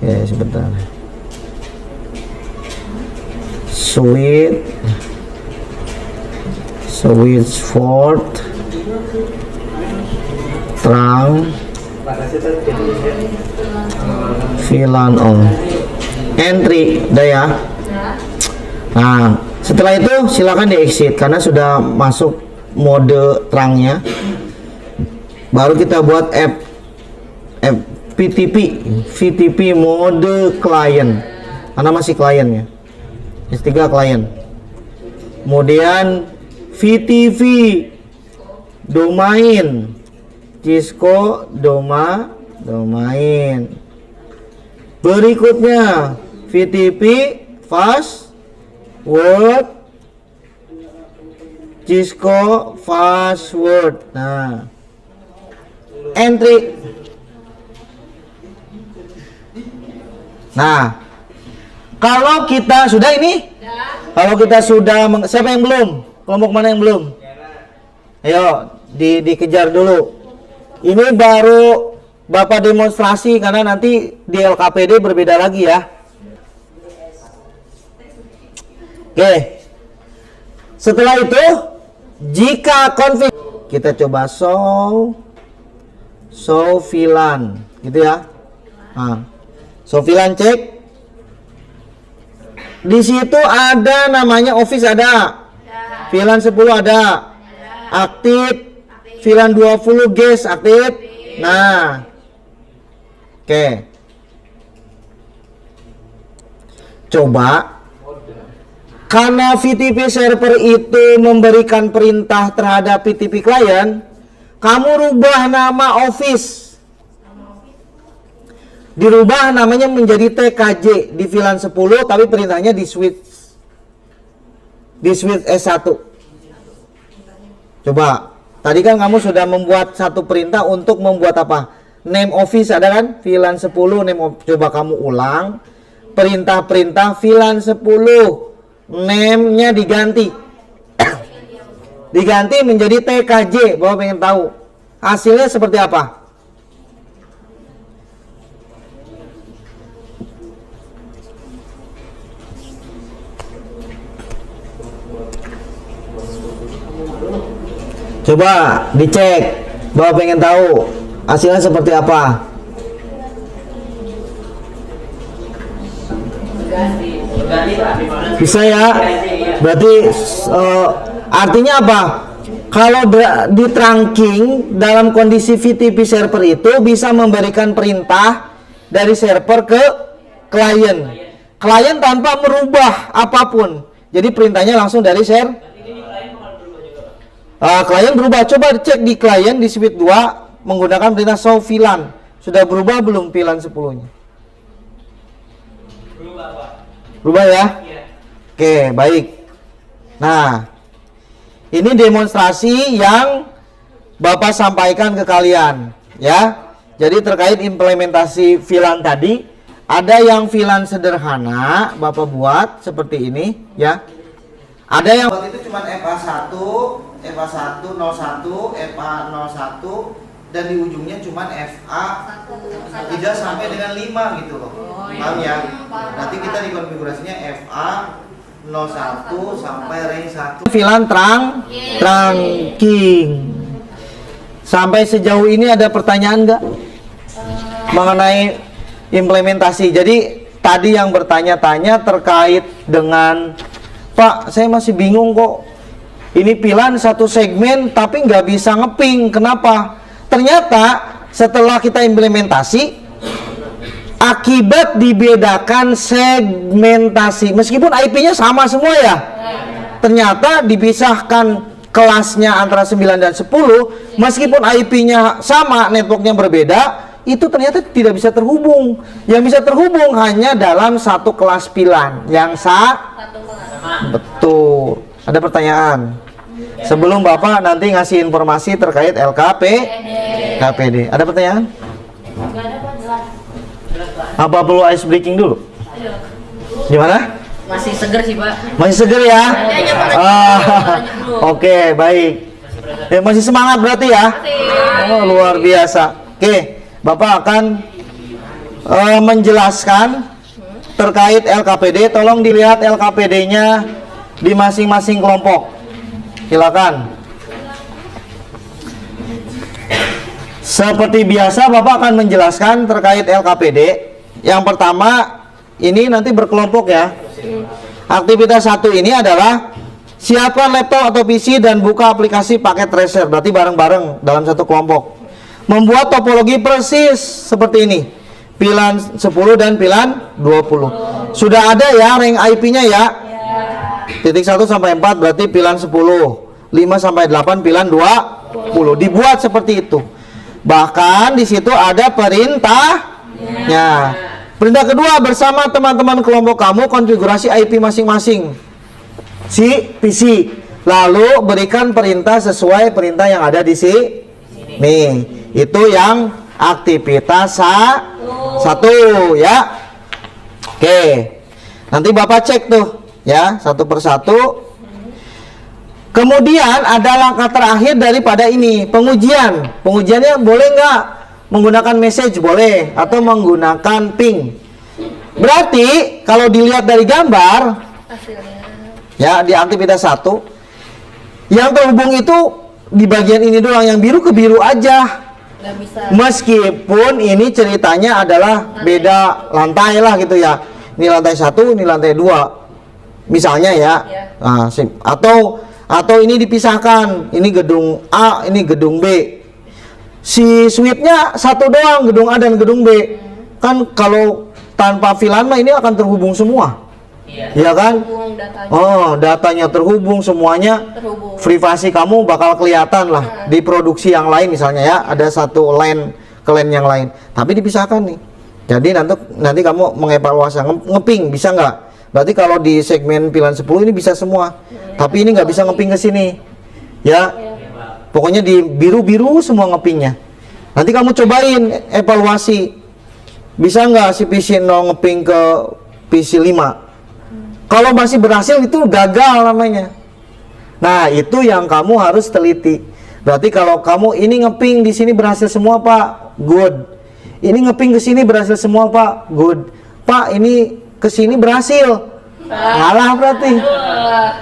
Ya, sebentar. Switch Ford terang VLAN on. Entry, udah ya. Nah, setelah itu silakan di exit karena sudah masuk mode terangnya. Baru kita buat VTP mode klien karena masih kliennya. S3 klien. Kemudian VTV domain Cisco domain. Berikutnya VTP password Cisco password. Nah, entry. Nah, kalau kita sudah ini, kalau kita sudah siapa yang belum? Kelompok mana yang belum? Ayo dikejar dulu. Ini baru Bapak demonstrasi karena nanti di LKPD berbeda lagi ya. Oke. Setelah itu jika config kita coba show VLAN gitu ya. Nah, show VLAN cek. Di situ ada namanya Office ada. VLAN 10 ada. Aktif. VLAN 20 guest aktif. Nah. Oke. Coba karena VTP server itu memberikan perintah terhadap VTP klien, kamu rubah nama Office. Dirubah namanya menjadi TKJ di VLAN 10 tapi perintahnya di switch S1. Coba, tadi kan kamu sudah membuat satu perintah untuk membuat apa? Name Office ada kan? VLAN 10 name. Coba kamu ulang perintah-perintah VLAN 10 name-nya diganti. diganti menjadi TKJ. Bapak pengen tahu hasilnya seperti apa? Coba dicek. Bapak pengen tahu hasilnya seperti apa? Bisa ya? Berarti artinya apa? Kalau di trunking dalam kondisi VTP server itu bisa memberikan perintah dari server ke klien. Klien tanpa merubah apapun. Jadi perintahnya langsung dari server. Klien berubah. Coba cek di klien di switch 2 menggunakan perintah show VLAN. Sudah berubah belum VLAN 10-nya? Berubah ya? Oke, baik. Nah, ini demonstrasi yang Bapak sampaikan ke kalian, ya. Jadi terkait implementasi VLAN tadi, ada yang VLAN sederhana Bapak buat seperti ini, ya. Ada yang waktu itu cuma FA1, FA1 01, FA01 dan di ujungnya cuma FA tidak sampai dengan 5 gitu loh. Paham ya? Nanti kita di konfigurasinya FA 01 sampai range 1. VLAN trunking. Sampai sejauh ini ada pertanyaan nggak mengenai implementasi? Jadi tadi yang bertanya-tanya terkait dengan Pak, saya masih bingung kok. Ini VLAN satu segmen tapi nggak bisa ngeping. Kenapa? Ternyata setelah kita implementasi, akibat dibedakan segmentasi, meskipun IP-nya sama semua ya, ternyata dipisahkan kelasnya antara 9 dan 10, meskipun IP-nya sama, networknya berbeda, itu ternyata tidak bisa terhubung. Yang bisa terhubung hanya dalam satu kelas VLAN yang betul. Ada pertanyaan? Sebelum Bapak nanti ngasih informasi terkait KPD. Ada pertanyaan? Apa perlu ice breaking dulu? Gimana? Masih seger sih Pak. Masih seger ya? Oke, baik. Masih semangat berarti ya? Oh, luar biasa. Oke, Bapak akan menjelaskan terkait LKPD. Tolong dilihat LKPD-nya di masing-masing kelompok. Silakan. Seperti biasa Bapak akan menjelaskan terkait LKPD. Yang pertama, ini nanti berkelompok ya. Aktivitas 1 ini adalah siapkan laptop atau PC dan buka aplikasi paket tracer. Berarti bareng-bareng dalam satu kelompok. Membuat topologi persis seperti ini. VLAN 10 dan VLAN 20. Sudah ada ya ring IP-nya ya. Titik 1 sampai 4 berarti VLAN 10. 5 sampai 8 VLAN 20. Dibuat seperti itu. Bahkan di situ ada perintahnya. Perintah kedua, bersama teman-teman kelompok kamu konfigurasi IP masing-masing si PC. Lalu berikan perintah sesuai perintah yang ada di sini. Itu yang aktivitas 1 ya. Oke. Nanti Bapak cek tuh ya satu persatu. Kemudian ada langkah terakhir daripada ini, pengujian. Pengujiannya boleh nggak menggunakan message? Boleh, atau menggunakan ping. Berarti kalau dilihat dari gambar ya di aktivitas 1, yang terhubung itu di bagian ini doang, yang biru ke biru aja. Nggak bisa. Meskipun ini ceritanya adalah beda lantai lah gitu ya. Ini lantai 1, ini lantai 2. Misalnya ya. Nah, atau ini dipisahkan, ini gedung A, ini gedung B. Si switch-nya satu doang, gedung A dan gedung B. Kan kalau tanpa VLAN mah ini akan terhubung semua. Iya kan? Datanya. Datanya terhubung semuanya. Terhubung. Privasi kamu bakal kelihatan lah di produksi yang lain misalnya ya, ada satu LAN ke LAN yang lain. Tapi dipisahkan nih. Jadi nanti kamu mengevaluasi ngeping bisa nggak? Berarti kalau di segmen VLAN 10 ini bisa semua. Tapi ini nggak bisa ngeping ke sini. Ya. Pokoknya di biru-biru semua ngepingnya. Nanti kamu cobain evaluasi. Bisa nggak si PC 0 ngeping ke PC 5? Kalau masih berhasil itu gagal namanya. Nah, itu yang kamu harus teliti. Berarti kalau kamu ini ngeping di sini berhasil semua, Pak, good. Ini ngeping ke sini berhasil semua, Pak, good. Pak, ini ke sini berhasil. Ngalah berarti.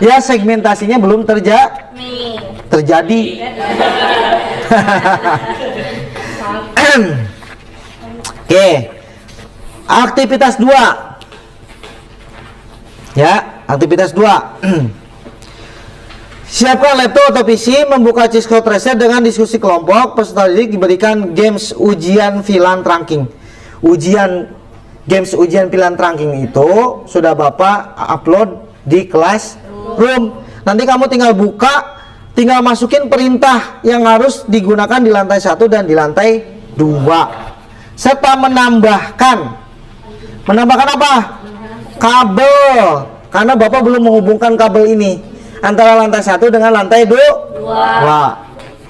Ya, segmentasinya belum terjadi. Oke. Aktivitas 2. Ya, aktivitas 2. Siapkan laptop atau PC, membuka Cisco Tracer dengan diskusi kelompok. Peserta didik diberikan games ujian Philan Tracking. Games ujian Philan Tracking itu sudah Bapak upload di Classroom. Nanti kamu tinggal buka, tinggal masukin perintah yang harus digunakan di lantai 1 dan di lantai 2. Serta menambahkan apa? Kabel. Karena Bapak belum menghubungkan kabel ini antara lantai 1 dengan lantai 2.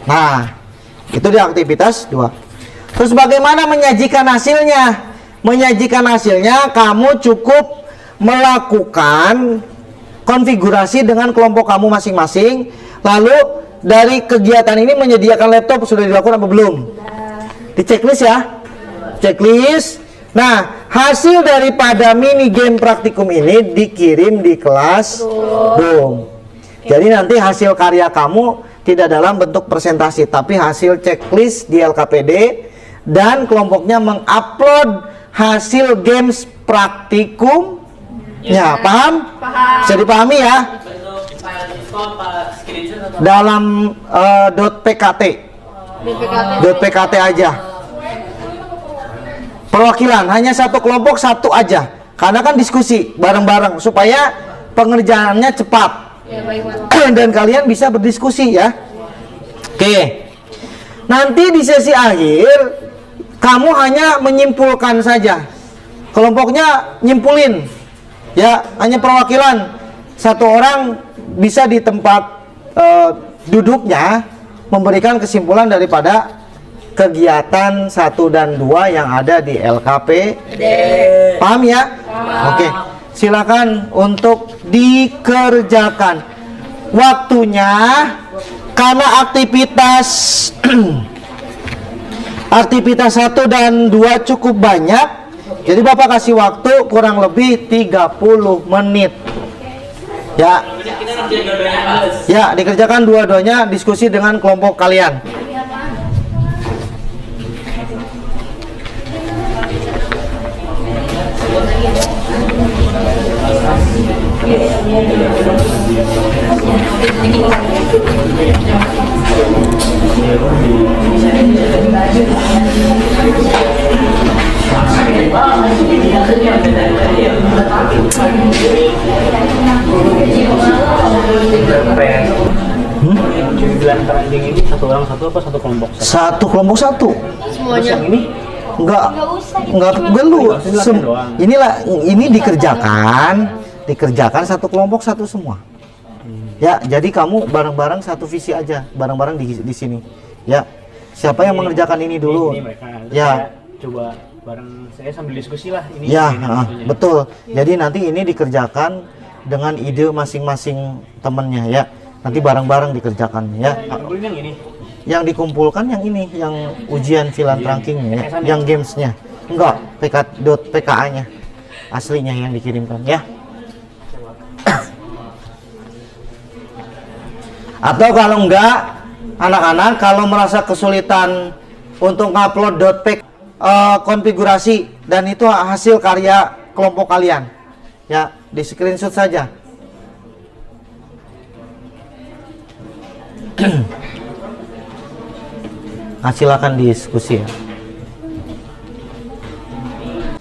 Nah, itu di aktivitas 2. Terus bagaimana menyajikan hasilnya? Menyajikan hasilnya kamu cukup melakukan konfigurasi dengan kelompok kamu masing-masing. Lalu dari kegiatan ini menyediakan laptop sudah dilakukan apa belum? Di checklist ya. Checklist. Nah, hasil daripada mini game praktikum ini dikirim di kelas. Boom. Jadi nanti hasil karya kamu tidak dalam bentuk presentasi, tapi hasil checklist di LKPD, dan kelompoknya mengupload hasil games praktikum. Ya, paham? Bisa dipahami ya? Dalam .pkt. .pkt aja. Perwakilan hanya satu kelompok, satu aja. Karena kan diskusi bareng-bareng supaya pengerjaannya cepat. Ya, baik, Pak. Dan kalian bisa berdiskusi ya. Oke. Nanti di sesi akhir kamu hanya menyimpulkan saja. Kelompoknya nyimpulin. Ya, hanya perwakilan. Satu orang bisa di tempat duduknya memberikan kesimpulan daripada kegiatan 1 dan 2 yang ada di LKPD. Paham ya? Oke. Silakan untuk dikerjakan. Waktunya karena aktivitas 1 dan 2 cukup banyak, jadi Bapak kasih waktu kurang lebih 30 menit. Ya. Ya, dikerjakan dua-duanya, diskusi dengan kelompok kalian. Ini satu orang satu apa satu kelompok? Satu kelompok satu. Semuanya. Yang ini Enggak perlu. Ini dikerjakan satu kelompok satu semua. Ya, jadi kamu bareng-bareng satu visi aja, bareng-bareng di sini. Ya. Siapa yang mengerjakan ini dulu? Ini mereka. Ya. Coba bareng saya sambil diskusi lah ini. Ya, betul. Jadi nanti ini dikerjakan dengan ide masing-masing temennya ya. Nanti bareng-bareng dikerjakan ya. Yang ini. Yang dikumpulkan yang ini, yang ujian Philan Tracking ya, yang gamesnya. Enggak, .pka-nya aslinya yang dikirimkan ya. Atau kalau enggak, anak-anak kalau merasa kesulitan untuk ngupload .pk konfigurasi dan itu hasil karya kelompok kalian ya, di screenshot saja. Silakan diskusi ya.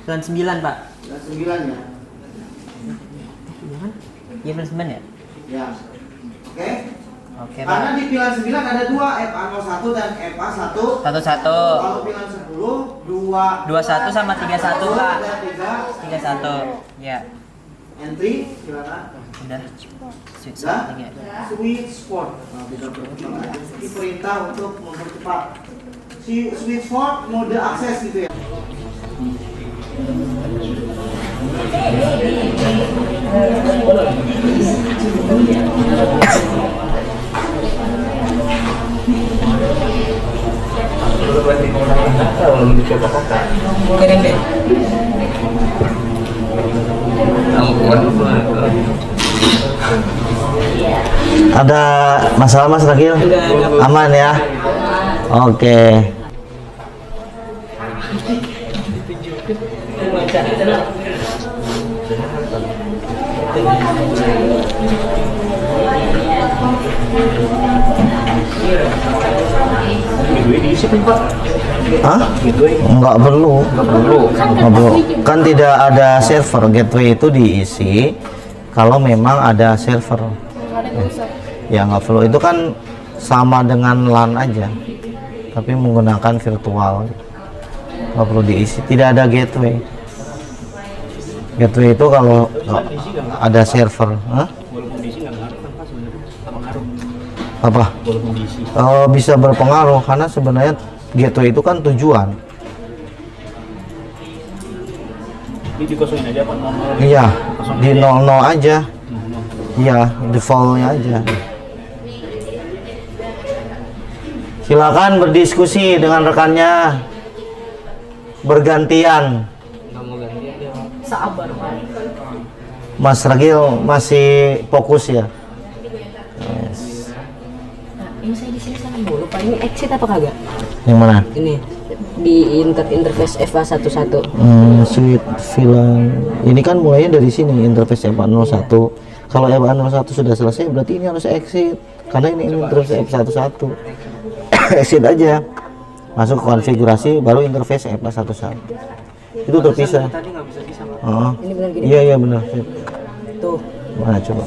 Bulan 9, Pak. Bulan 9 ya. Iya, bulan 9 ya? Ya. Oke. Oke, Pak. Karena di Philan 9 ada 2, FA01 dan FA1. 11. Kalau Philan 10, 21 sama 31, Pak. 31. 31. Ya. Entry silakan. Udah. Switch Dah? lagi ya. Switch sport. Nah, tidak berkembang. Ini perintah untuk mempercepat. Si switch sport mode akses gitu ya. coba kakak. Kirim deh. Ada masalah Mas Ragil? Aman ya? Oke. Gateway diisi kan Pak? Hah? Gateway Nggak perlu. nggak perlu. Nggak perlu. Kan tidak ada server. Gateway itu diisi kalau memang ada server. Ya nggak perlu. Itu kan sama dengan LAN aja, tapi menggunakan virtual. Nggak perlu diisi. Tidak ada gateway. Gateway itu kalau ada server. Hah? Walaupun diisi nggak ngaruh kan Pak sebenarnya? Apa ngaruh? Apa? Walaupun diisi. Bisa berpengaruh karena sebenarnya gateway itu kan tujuan. Ini dikosongin aja Pak nomor. Iya, Kosong di aja. 00 aja. Iya, defaultnya aja. Silakan berdiskusi dengan rekannya. Bergantian. Sabar, Pak. Mas Ragil masih fokus ya. Yes. Nah, ini saya di sini sama dulu, Pak. Ini exit apa kagak? Yang mana? Ini di interface FA11. Sweet Villain. Ini kan mulainya dari sini interface FA01. Kalau FA01 sudah selesai berarti ini harus exit karena ini interface F11. Exit aja. Masuk ke konfigurasi baru interface FA11. Itu terpisah. Tadi nggak bisa bisa Pak. Ini benar gini. Iya iya benar. Sip. Tuh. Mana coba?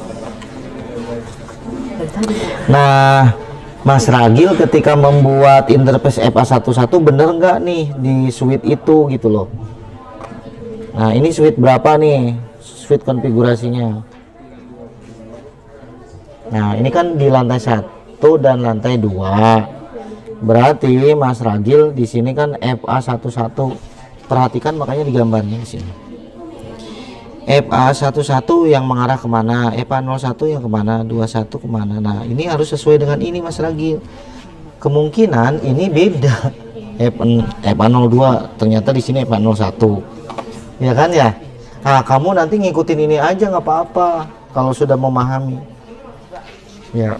Dari tadi, Pak. Nah, Mas Ragil ketika membuat interface FA11 bener nggak nih di suite itu gitu loh. Nah ini suite berapa nih? Suite konfigurasinya. Nah ini kan di lantai 1 dan lantai 2. Berarti Mas Ragil di sini kan FA11. Perhatikan makanya digambarnya di sini. FA11 yang mengarah kemana, FA01 yang kemana, 21 kemana. Nah ini harus sesuai dengan ini Mas Ragil. Kemungkinan ini beda. FA02 ternyata di sini FA01. Ya kan ya. Nah kamu nanti ngikutin ini aja nggak apa-apa kalau sudah memahami. Ya.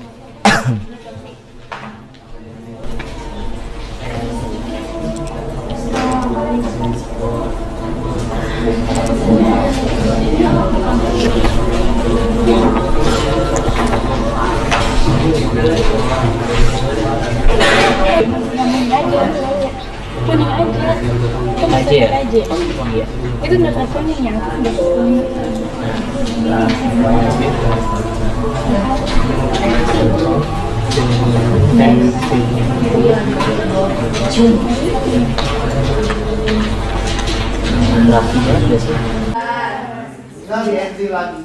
Kuning aja. Coba search aja. Itu data kuning yang aku data kuning. Tinggal di exit lagi.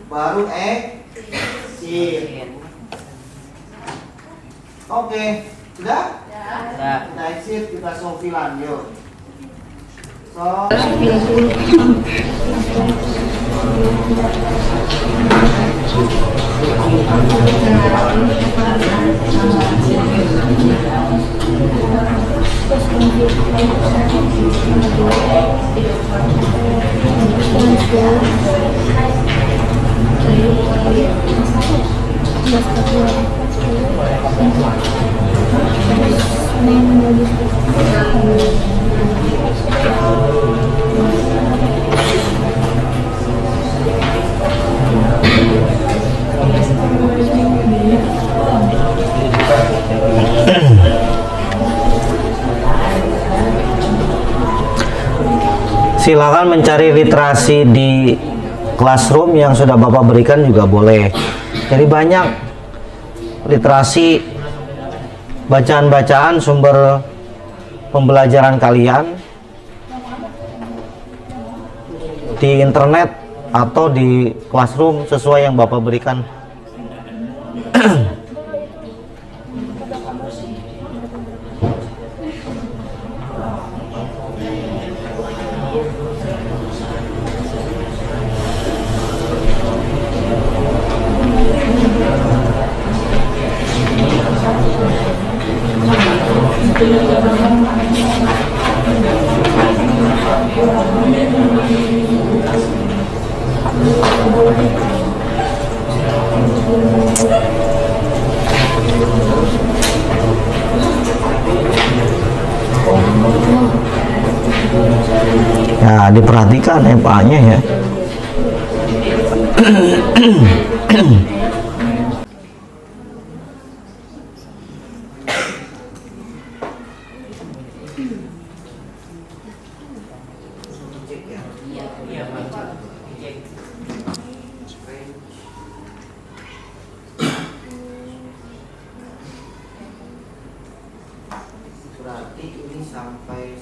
Baru exit. Oke, sudah? Ya. Kita exit, kita sofilan, yuk. So, silakan mencari literasi di classroom yang sudah Bapak berikan juga boleh. Jadi banyak literasi, bacaan-bacaan sumber pembelajaran kalian di internet atau di classroom sesuai yang Bapak berikan. Ya, diperhatikan FA-nya ya. Berarti ini sampai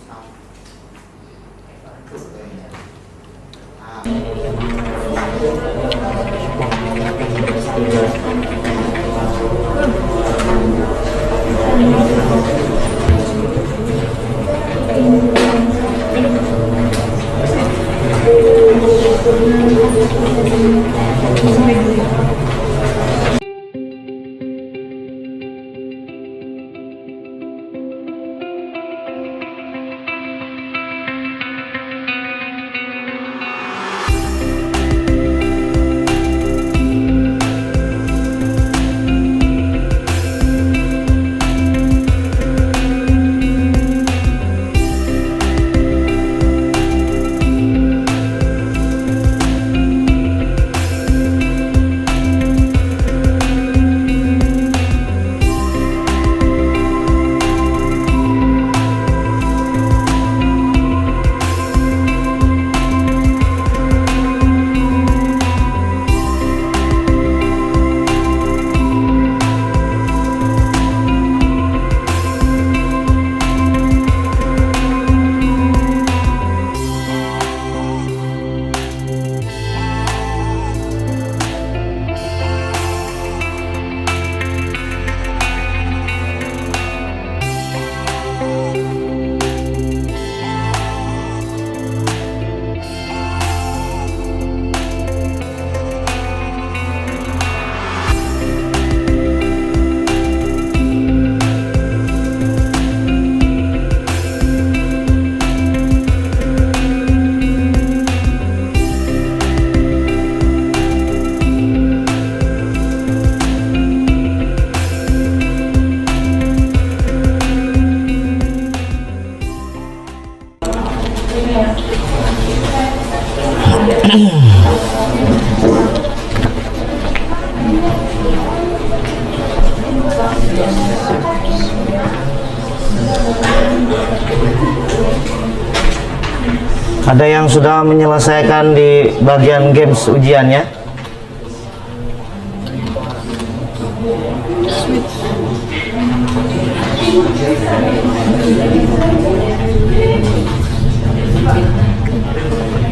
Ada yang sudah menyelesaikan di bagian games ujiannya?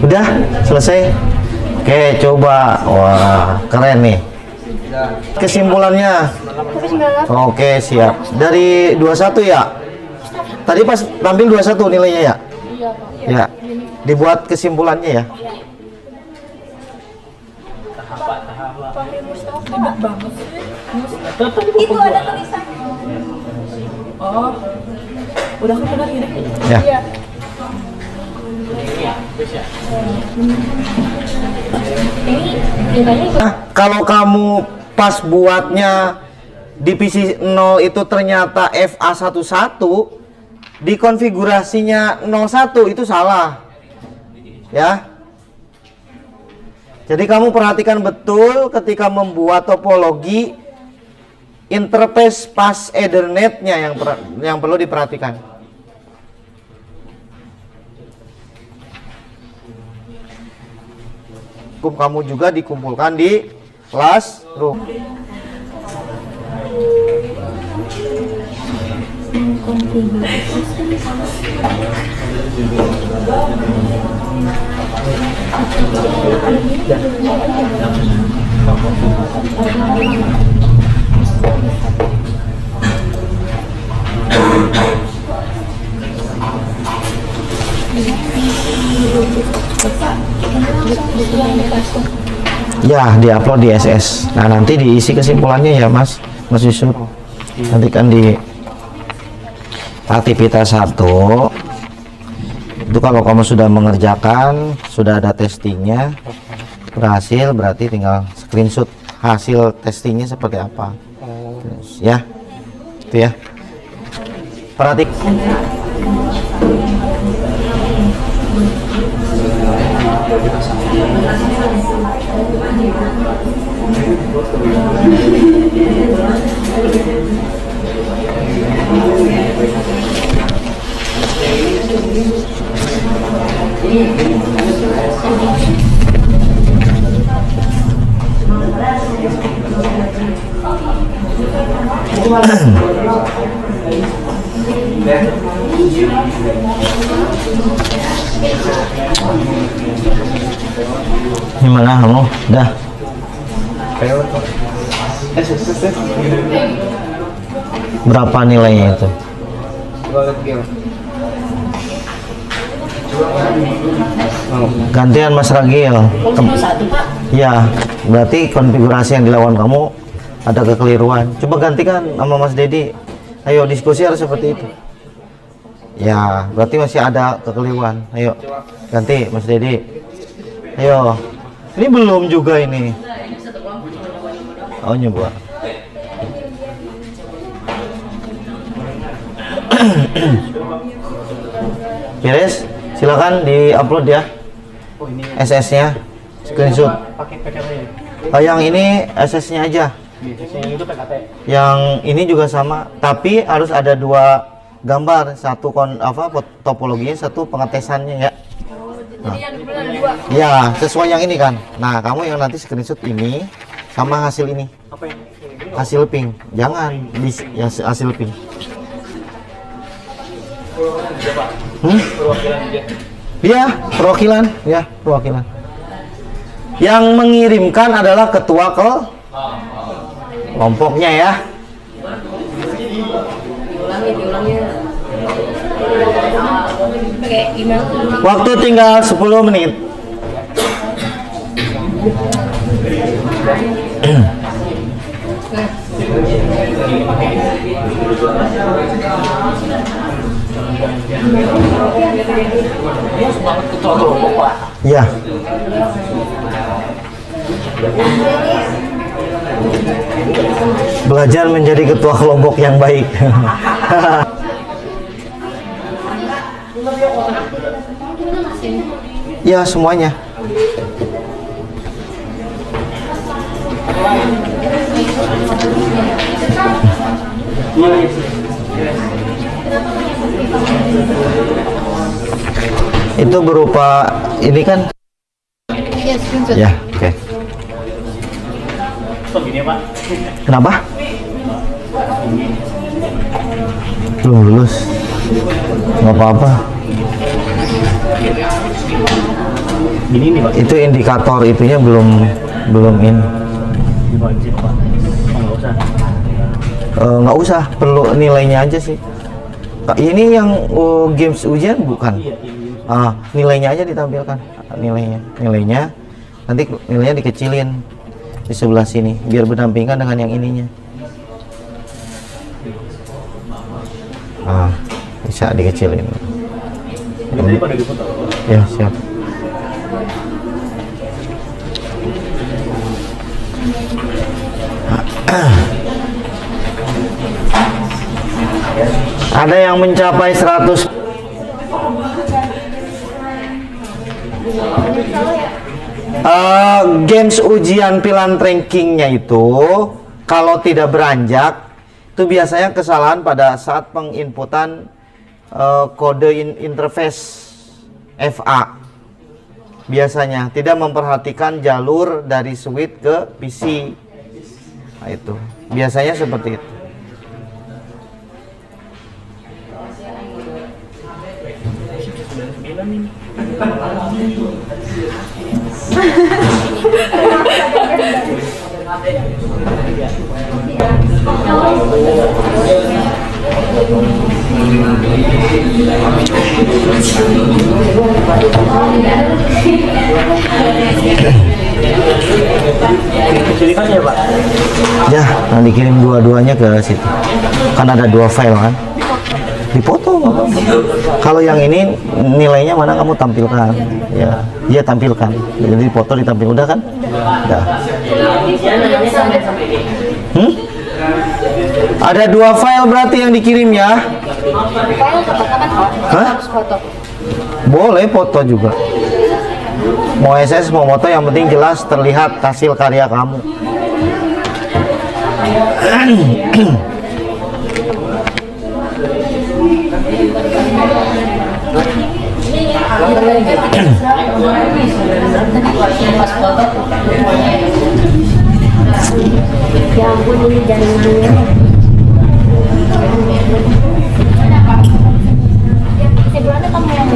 Udah selesai? Oke, coba. Wah, keren nih. Kesimpulannya? Oke, siap. Dari 21 ya? Tadi pas tampil 21 nilainya ya? Ya. Dibuat kesimpulannya ya. Itu ada tulisan. Oh, udah kan benar gini? Ya. Iya. Nah, kalau kamu pas buatnya divisi 0 itu ternyata FA11, di konfigurasinya 01 itu salah. Ya. Jadi kamu perhatikan betul ketika membuat topologi interface pas Ethernetnya yang perlu diperhatikan. Kamu juga dikumpulkan di classroom. Ya, diupload di SS. Nah, nanti diisi kesimpulannya ya, Mas Yusuf. Nanti kan di aktivitas 1 itu kalau kamu sudah mengerjakan, sudah ada testingnya berhasil, berarti tinggal screenshot hasil testingnya seperti apa. Ya, itu ya. Perhatikan. Gimana kamu? Udah? Berapa nilainya itu? Gantian Mas Ragil. Ya, berarti konfigurasi yang dilakukan kamu ada kekeliruan. Coba gantikan sama Mas Dedi. Ayo diskusi harus seperti itu. Ya, berarti masih ada kekeliruan. Ayo, ganti Mas Dedi. Ayo. Ini belum juga ini. Oh, nyoba. Beres, silakan di-upload ya. Oh ini SS-nya, screenshot. pakai PKT ya? Yang ini SS-nya aja. Biasanya yang itu PKT. Yang ini juga sama, tapi harus ada dua gambar, satu topologinya, satu pengetesannya ya. Nah. Ya, sesuai yang ini kan. Nah, kamu yang nanti screenshot ini sama hasil ini. Apa yang ini? Hasil ping. Jangan ya, hasil ping. Perwakilan dia. Iya, perwakilan, ya, perwakilan. Yang mengirimkan adalah ketua kelompoknya ya. Pakai email. Waktu tinggal 10 menit. Ya. Belajar menjadi ketua kelompok yang baik. Ya, semuanya. Itu berupa ini kan? Ya, oke. Kok gini Pak? Kenapa? Belum lulus. Nggak apa-apa. Gini nih Pak. Itu indikator itunya belum ini. Ini wajib Pak. Oh, nggak usah. Nggak usah, perlu nilainya aja sih. Ini yang games ujian bukan? Iya, ini. Nilainya aja ditampilkan, nilainya nanti nilainya dikecilin di sebelah sini biar berdampingan dengan yang ininya. Bisa dikecilin. Ini pada dipoto. Ya, siap. Ada yang mencapai 100. Games ujian pilant rankingnya itu kalau tidak beranjak itu biasanya kesalahan pada saat penginputan kode interface FA. Biasanya tidak memperhatikan jalur dari switch ke PC. Nah, itu biasanya seperti itu. Kecilkan ya Pak. Ya, nanti kirim dua-duanya ke situ. Kan ada dua file kan. Dipoto nggak apa-apa. Kalau yang ini nilainya mana kamu tampilkan, ya, dia tampilkan. Jadi foto ditampil udah kan? Udah. Ada dua file berarti yang dikirim ya? File kapan Hah? harus foto? Boleh foto juga. Mau SS mau moto yang penting jelas terlihat hasil karya kamu. Ya ampun, ini jaringannya. Sebenarnya kamu yang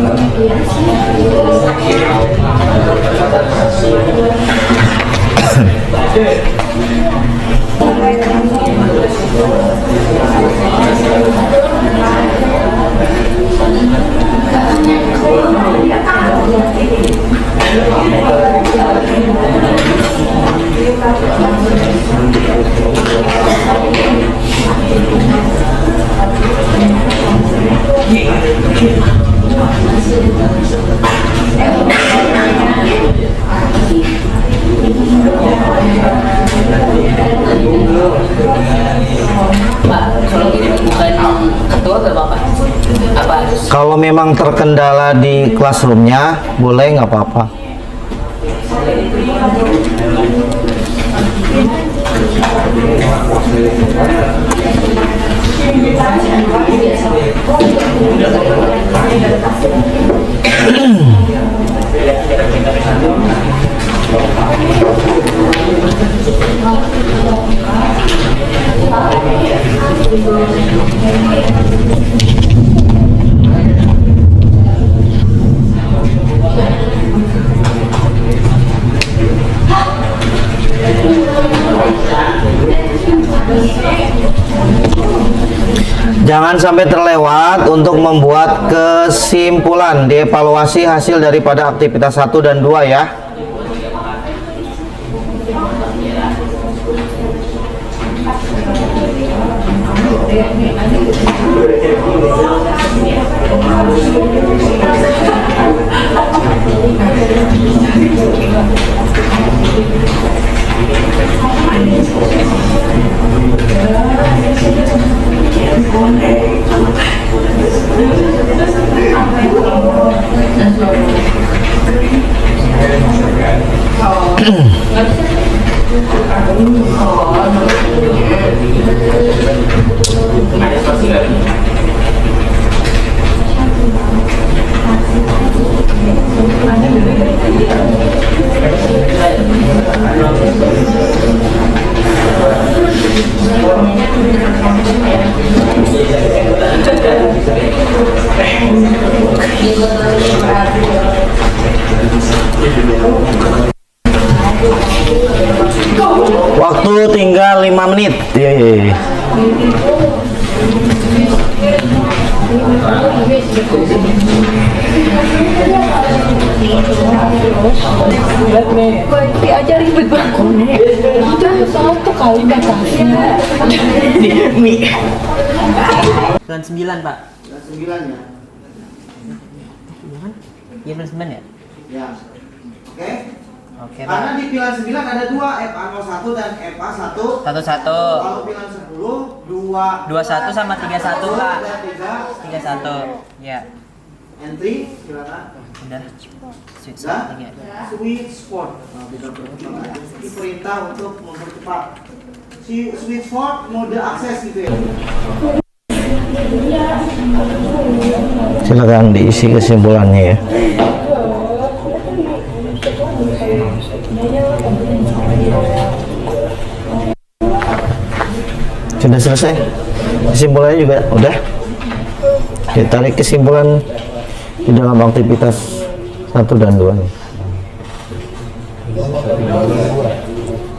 Kalau memang terkendala di classroomnya, boleh nggak apa-apa. Jangan sampai terlewat untuk membuat kesimpulan dievaluasi hasil daripada aktivitas 1 dan 2 ya. Waktu tinggal 5 menit. Iya. aja ribet banget. Itu satu kali batasnya. Bulan 9, Pak. Bulan 9 ya. Iya, bulan 9 ya? Ya. Oke. Oke, Pak. Karena di pilihan 9 ada 2, FA01 dan FA1. 11. Kalau pilihan 10, 21 sama 31, Pak. 31. 31. Ya. Entry, silakan. Udah. Switch Dah? lagi ya. Switch sport. Nah, kita percepat. Ini perintah untuk mempercepat. Si switch sport mode akses gitu ya. Silakan diisi kesimpulannya ya. Sudah selesai. Kesimpulannya juga udah. Ditarik kesimpulan di dalam aktivitas 1 dan 2 nih.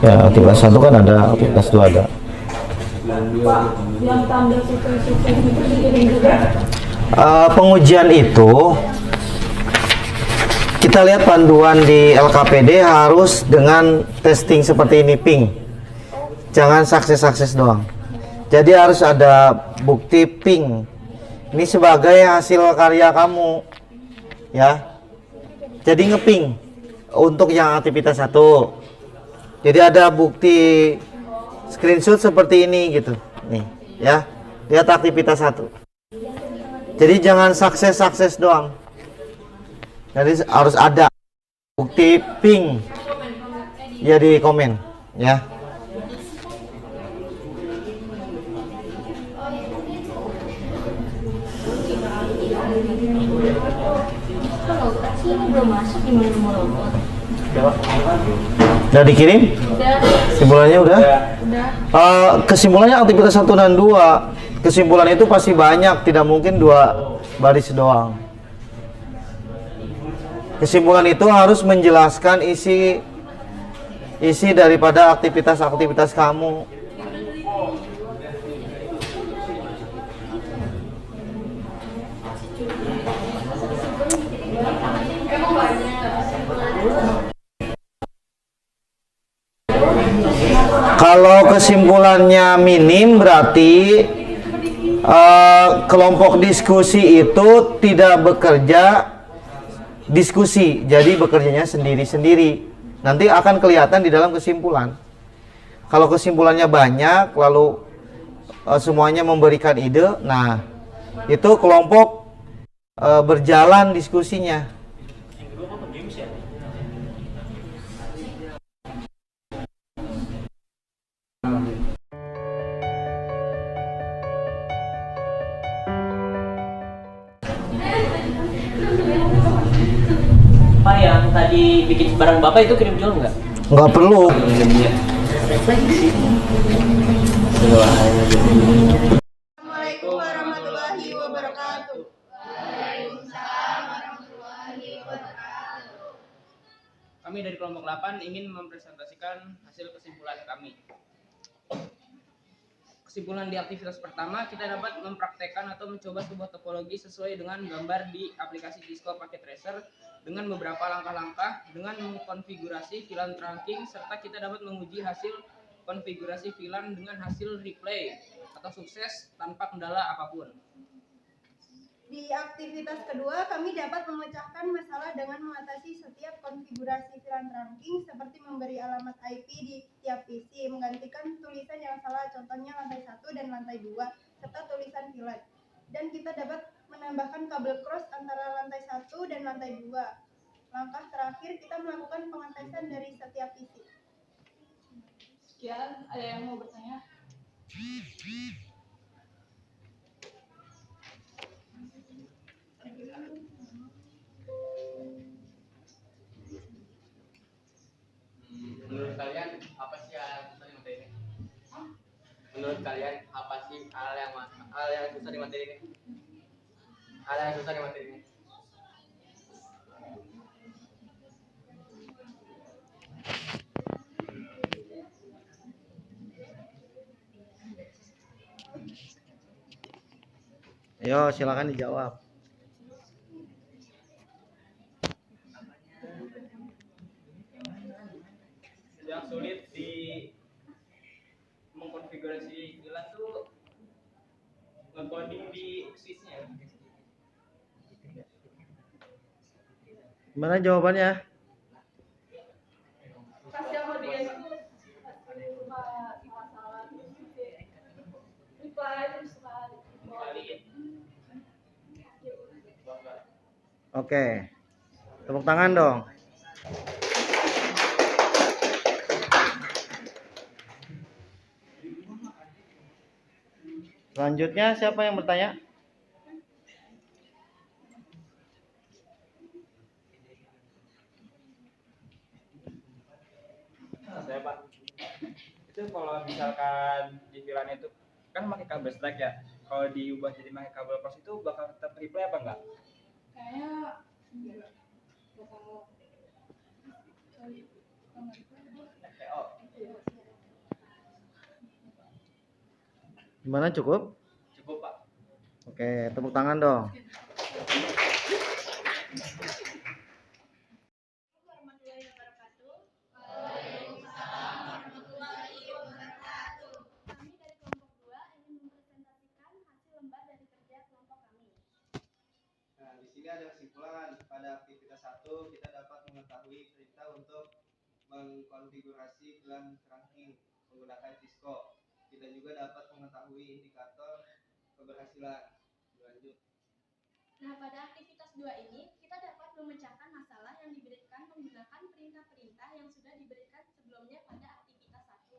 Ya, aktivitas 1 kan ada, aktivitas 2 ada. Pengujian itu kita lihat panduan di LKPD harus dengan testing seperti ini, ping. Jangan sukses doang. Jadi harus ada bukti ping. Ini sebagai hasil karya kamu, ya. Jadi ngeping untuk yang aktivitas 1. Jadi ada bukti screenshot seperti ini gitu, nih, ya. Lihat aktivitas 1. Jadi jangan sukses doang. Jadi harus ada. bukti pink ya di komen ya. Kalau sini belum masuk gimana mau login? Udah dikirim? Udah. Kesimpulannya udah? Udah. Kesimpulannya aktivitas 1 dan 2. Kesimpulan itu pasti banyak, tidak mungkin 2 baris doang. Kesimpulan itu harus menjelaskan isi daripada aktivitas-aktivitas kamu. Kalau kesimpulannya minim berarti kelompok diskusi itu tidak bekerja diskusi, jadi bekerjanya sendiri-sendiri. Nanti akan kelihatan di dalam kesimpulan. Kalau kesimpulannya banyak, lalu semuanya memberikan ide, nah itu kelompok berjalan diskusinya. Pak, yang tadi bikin barang Bapak itu kirim jual nggak? Nggak perlu. Assalamualaikum warahmatullahi wabarakatuh. Kami dari kelompok 8 ingin mempresentasikan hasil kesimpulan kami. Kesimpulan di aktivitas pertama, kita dapat mempraktekkan atau mencoba sebuah topologi sesuai dengan gambar di aplikasi Disco Packet Tracer dengan beberapa langkah-langkah dengan mengkonfigurasi VLAN trunking, serta kita dapat menguji hasil konfigurasi VLAN dengan hasil replay atau sukses tanpa kendala apapun. Di aktivitas kedua, kami dapat memecahkan masalah dengan mengatasi setiap konfigurasi VLAN trunking seperti memberi alamat IP di tiap PC, menggantikan tulisan yang salah, contohnya lantai 1 dan lantai 2, serta tulisan VLAN. Dan kita dapat menambahkan kabel cross antara lantai 1 dan lantai 2. Langkah terakhir, kita melakukan pengetesan dari setiap PC. Sekian, ada yang mau bertanya? Menurut kalian apa sih hal yang susah di materi ini? Menurut kalian apa sih hal yang susah di materi ini? Hal yang susah di materi ini? Yo, silakan dijawab. Yang sulit di mengkonfigurasi VLAN tuh nge-coding di switch-nya. Gimana jawabannya? Pas yang mau dia reply terus Oke. Tepuk tangan dong. Selanjutnya siapa yang bertanya? Saya Pak, itu kalau misalkan di VLAN itu kan pakai kabel strike ya, kalau diubah jadi pakai kabel cross itu bakal tetap replay apa enggak? kayaknya enggak bakal FTO. Gimana, cukup? Cukup Pak. Oke, tepuk tangan dong. Kami dari kelompok 2 ingin mempresentasikan hasil lembar dari kerja kelompok kami. Nah, di sini ada kesimpulan. Pada aktivitas 1 kita dapat mengetahui perintah untuk mengkonfigurasi VLAN trunking menggunakan Cisco. Kita juga dapat mengetahui indikator keberhasilan. Lanjut. Nah, pada aktivitas 2 ini kita dapat memecahkan masalah yang diberikan menggunakan perintah-perintah yang sudah diberikan sebelumnya pada aktivitas 1.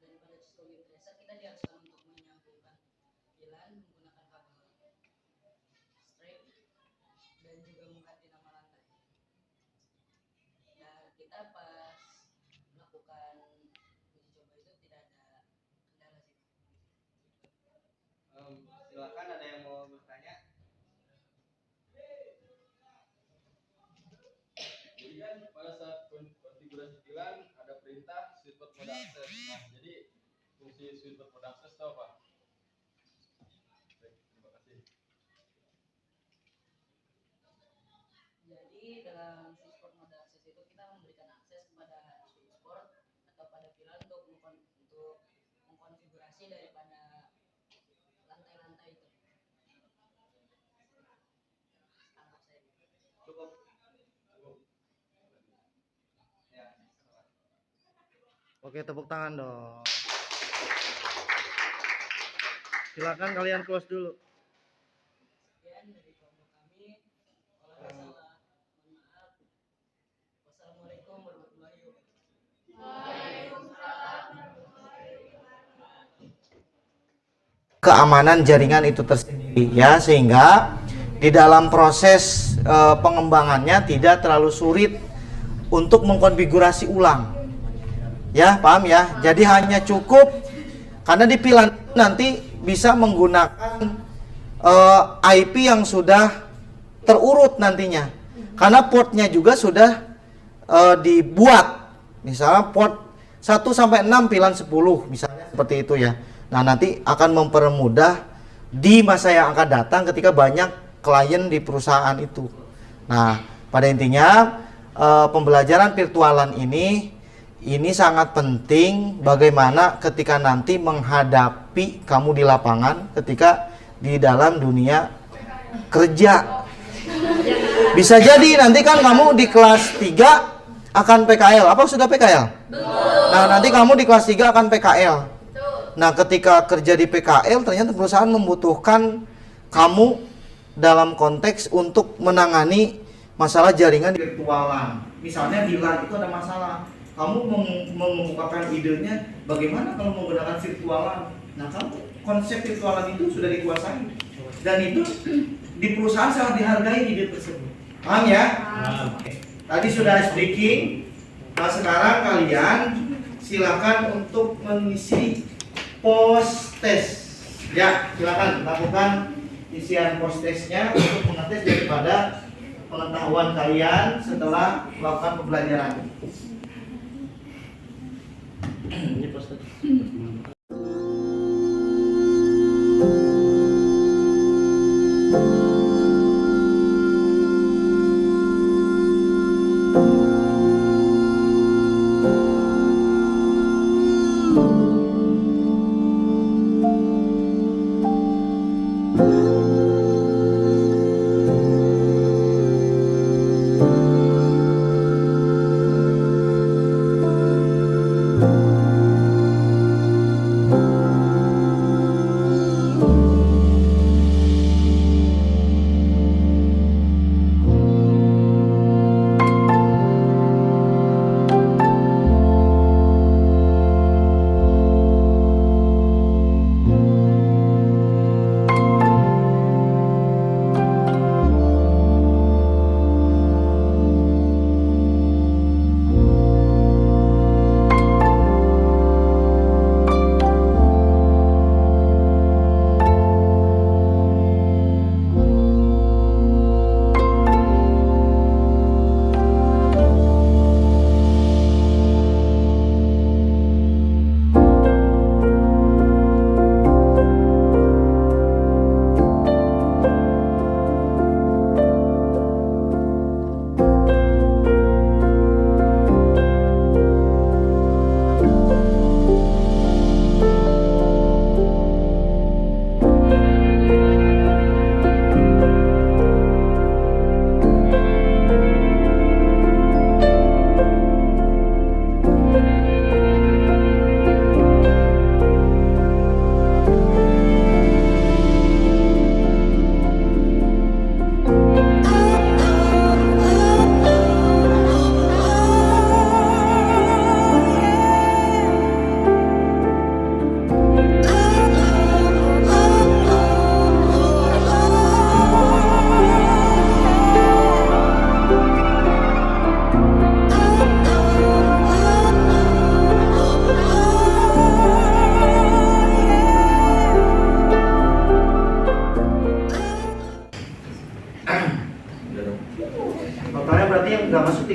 Dan pada Cisco Game Tracer kita diharuskan untuk menyambungkan VLAN menggunakan kabel strip dan juga mengganti nama lantai. Dan kita pas melakukan uji coba itu tidak ada kendala sih. Silakan, ada yang mau bertanya? Jadi kan pada saat konfigurasi VLAN ada perintah switchboard mode akses. Nah, jadi fungsi switchboard mode akses itu apa? Baik, terima kasih. Jadi dalam switchboard mode akses itu kita memberikan akses kepada switchboard atau pada VLAN untuk mengkonfigurasi daripada lantai-lantai itu. Tangkap saya. Cukup. Ya. Oke, tepuk tangan dong. Silakan kalian close dulu. Sekian dari kelompok kami. Kalau ada salah, mohon maaf. Wassalamualaikum warahmatullahi wabarakatuh. Keamanan jaringan itu tersendiri ya, sehingga di dalam proses pengembangannya tidak terlalu sulit untuk mengkonfigurasi ulang. Ya, paham ya? Jadi hanya cukup karena di VLAN nanti bisa menggunakan IP yang sudah terurut nantinya. Karena portnya juga sudah dibuat. Misalnya port 1 sampai 6 VLAN 10 misalnya seperti itu ya. Nah, nanti akan mempermudah di masa yang akan datang ketika banyak klien di perusahaan itu. Nah, pada intinya pembelajaran virtualan ini sangat penting bagaimana ketika nanti menghadapi kamu di lapangan ketika di dalam dunia kerja. Bisa jadi nanti kan kamu di kelas 3 akan PKL. Apa sudah PKL? Nah, nanti kamu di kelas 3 akan PKL. Nah, ketika kerja di PKL ternyata perusahaan membutuhkan kamu dalam konteks untuk menangani masalah jaringan virtualan. Misalnya di LAN itu ada masalah. Kamu mengungkapkan idenya bagaimana kalau menggunakan virtualan. Nah, kamu konsep virtualan itu sudah dikuasai. Dan itu di perusahaan sangat dihargai ide tersebut. Paham ya? Tadi sudah speaking. Nah, sekarang kalian silakan untuk mengisi post test. Ya, silakan lakukan isian post testnya untuk mengetes daripada pengetahuan kalian setelah melakukan pembelajaran. Ini poster.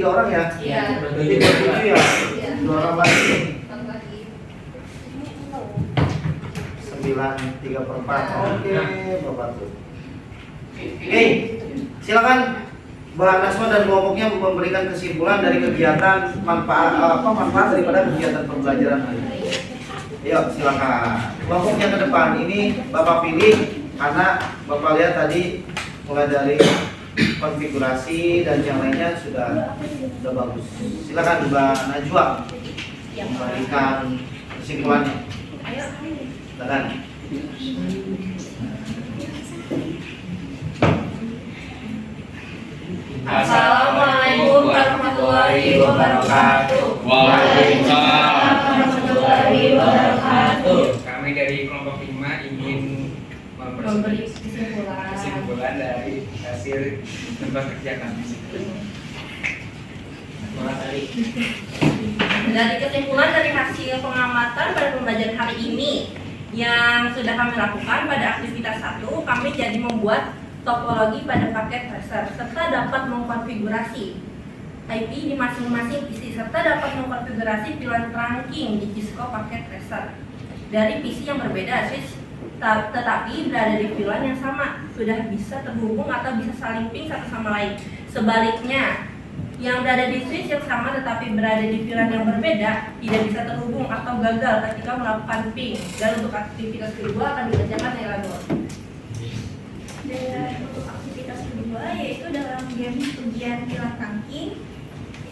orang ya? Iya. Berarti 27 ya? Iya. 2 orang lagi. Satu lagi. 9/3/4. Oke, Bapak tuh. Oke, silakan Mbak Nasma dan kelompoknya memberikan kesimpulan dari kegiatan manfaat daripada kegiatan pembelajaran hari ini. Yuk, silakan. Kelompok yang ke depan ini Bapak pilih karena Bapak lihat tadi mulai dari konfigurasi dan yang lainnya sudah bagus. Silakan Mbak Najwa memberikan kesimpulannya. Silakan. Assalamualaikum warahmatullahi wabarakatuh. Waalaikumsalam. Warahmatullahi wabarakatuh. Kami dari kelompok 5 ingin Memberi kesimpulan. kesimpulan dari hasil tempat kerja kami. Dari kesimpulan dari hasil pengamatan pada pembelajaran hari ini yang sudah kami lakukan pada aktivitas 1, kami jadi membuat topologi pada paket tracer serta dapat mengkonfigurasi IP di masing-masing PC serta dapat mengkonfigurasi pilihan trunking di Cisco paket tracer dari PC yang berbeda switch tetapi berada di pilihan yang sama, sudah bisa terhubung atau bisa saling ping satu sama lain. Sebaliknya, yang berada di switch yang sama tetapi berada di pilihan yang berbeda tidak bisa terhubung atau gagal ketika melakukan ping. Dan untuk aktivitas kedua akan dikerjakan di labor. Dan untuk aktivitas kedua yaitu dalam game ujian pilihan trunking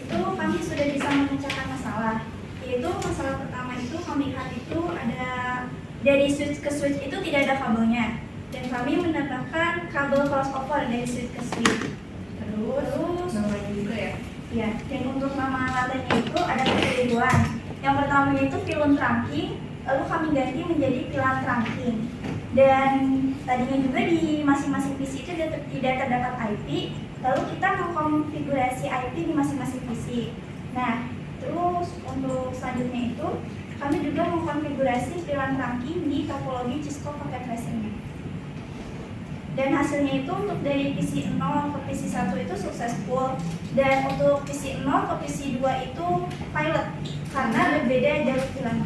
itu kami sudah bisa memecahkan masalah, yaitu masalah pertama itu kami lihat itu ada dari switch ke switch itu tidak ada kabelnya dan kami menambahkan kabel crossover dari switch ke switch. Terus Namanya juga ya. ya, dan untuk nama alatnya itu ada keduaan. Yang pertama itu pilihan trunking, lalu kami ganti menjadi pilihan trunking. Dan tadinya juga di masing-masing PC itu tidak terdapat IP, lalu kita mengkonfigurasi IP di masing-masing PC. Nah, terus untuk selanjutnya itu kami juga mengkonfigurasi pilihan trunking di topologi Cisco paket tracernya. Dan hasilnya itu untuk dari PC 0 ke PC 1 itu successful, dan untuk PC 0 ke PC 2 itu pilot karena berbeda jalur pilihan.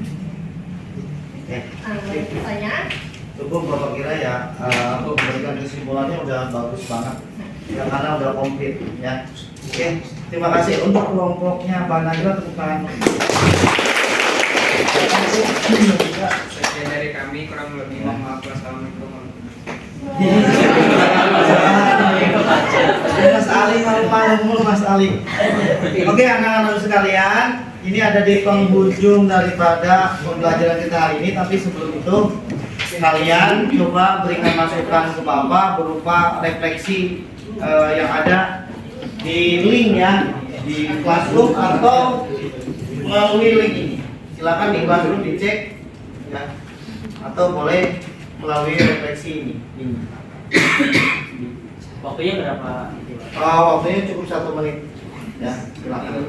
Pertanyaan? Cukup Bapak kira ya, untuk memberikan kesimpulannya udah bagus banget ya, karena udah komplit ya. Oke, terima kasih untuk kelompoknya Mbak Najwa, tepuk tangan. Sekian dari kami, kurang lebih mohon maaf. Wassalamualaikum Mas Ali malu-malu mulu Mas Ali. Oke anak-anak sekalian, ini ada di penghujung daripada pembelajaran kita hari ini. Tapi sebelum itu kalian coba berikan masukan ke Bapak berupa refleksi yang ada di link ya, di Classroom atau melalui link ini. Silakan di Classroom dicek ya, atau boleh melalui refleksi ini. Waktunya berapa? Waktunya cukup 1 menit ya, silakan.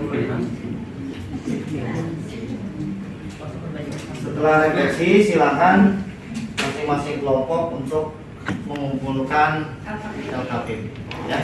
Setelah refleksi silakan masing-masing kelompok untuk mengumpulkan LKP ya.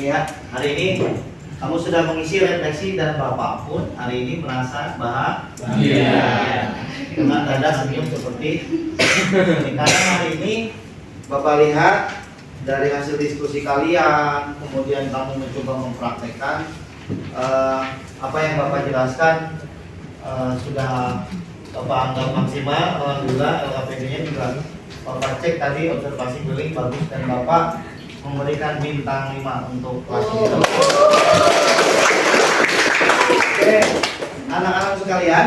Ya, hari ini kamu sudah mengisi refleksi dan Bapak pun hari ini merasa bahagia dengan tanda senyum seperti ini. Karena hari ini Bapak lihat dari hasil diskusi kalian, kemudian kamu mencoba mempraktekkan apa yang Bapak jelaskan sudah Bapak anggap maksimal. Alhamdulillah LKPD-nya juga Bapak cek tadi observasi keliling bagus dan Bapak memberikan bintang 5 untuk kelas ini. Oke, anak-anak sekalian,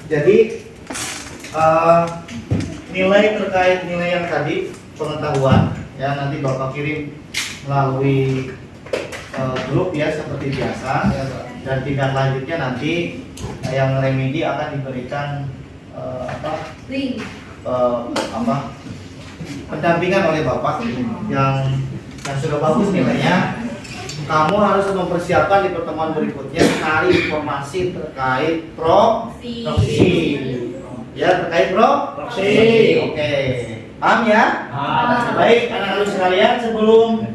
jadi nilai terkait nilai yang tadi pengetahuan ya nanti Bapak kirim melalui grup ya seperti biasa dan tindak lanjutnya nanti yang remedi akan diberikan pendampingan oleh Bapak yang sudah bagus nilainya. Kamu harus mempersiapkan di pertemuan berikutnya cari informasi terkait proksi. Ya, terkait proksi. Oke. Paham ya? Baik, anak-anak sekalian, sebelum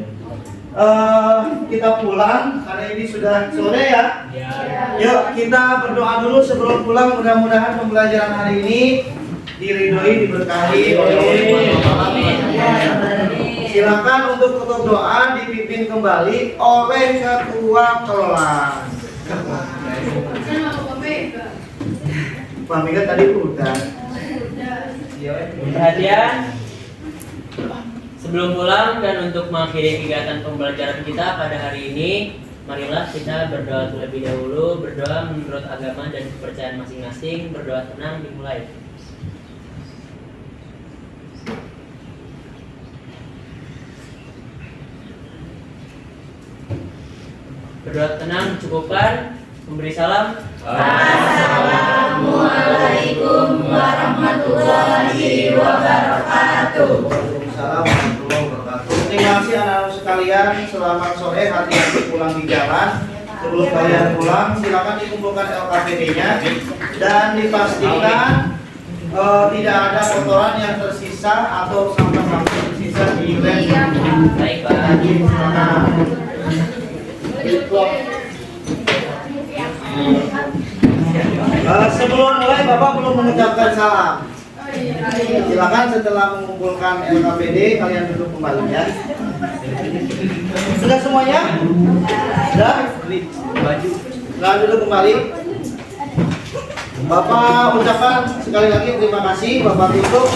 kita pulang karena ini sudah sore ya. Yuk kita berdoa dulu sebelum pulang. Mudah-mudahan pembelajaran hari ini diridhoi, diberkahi oleh Allah. Silakan untuk tutup doa dipimpin kembali oleh ketua kelas. Pak Mega tadi udah. Perhatian. Sebelum pulang dan untuk mengakhiri kegiatan pembelajaran kita pada hari ini, marilah kita berdoa terlebih dahulu. Berdoa menurut agama dan kepercayaan masing-masing. Berdoa tenang dimulai. Berdoa tenang cukupkan. Memberi salam. Assalamualaikum warahmatullahi wabarakatuh. Waalaikumsalam warahmatullahi wabarakatuh. Terima kasih anak-anak sekalian. Selamat sore, hati-hati pulang di jalan. Sebelum kalian pulang, silakan dikumpulkan LKPD-nya dan dipastikan tidak ada kotoran yang tersisa atau sampah-sampah tersisa di lab. Baik Pak. Sebelum mulai Bapak belum mengucapkan salam. Silakan setelah mengumpulkan LKPD kalian duduk kembali ya. Sudah semuanya? Sudah? Sudah duduk kembali. Bapak ucapkan sekali lagi terima kasih. Bapak tutup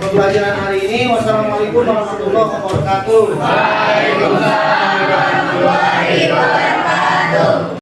pembelajaran hari ini. Wassalamualaikum warahmatullahi wabarakatuh. Waalaikumsalam warahmatullahi wabarakatuh.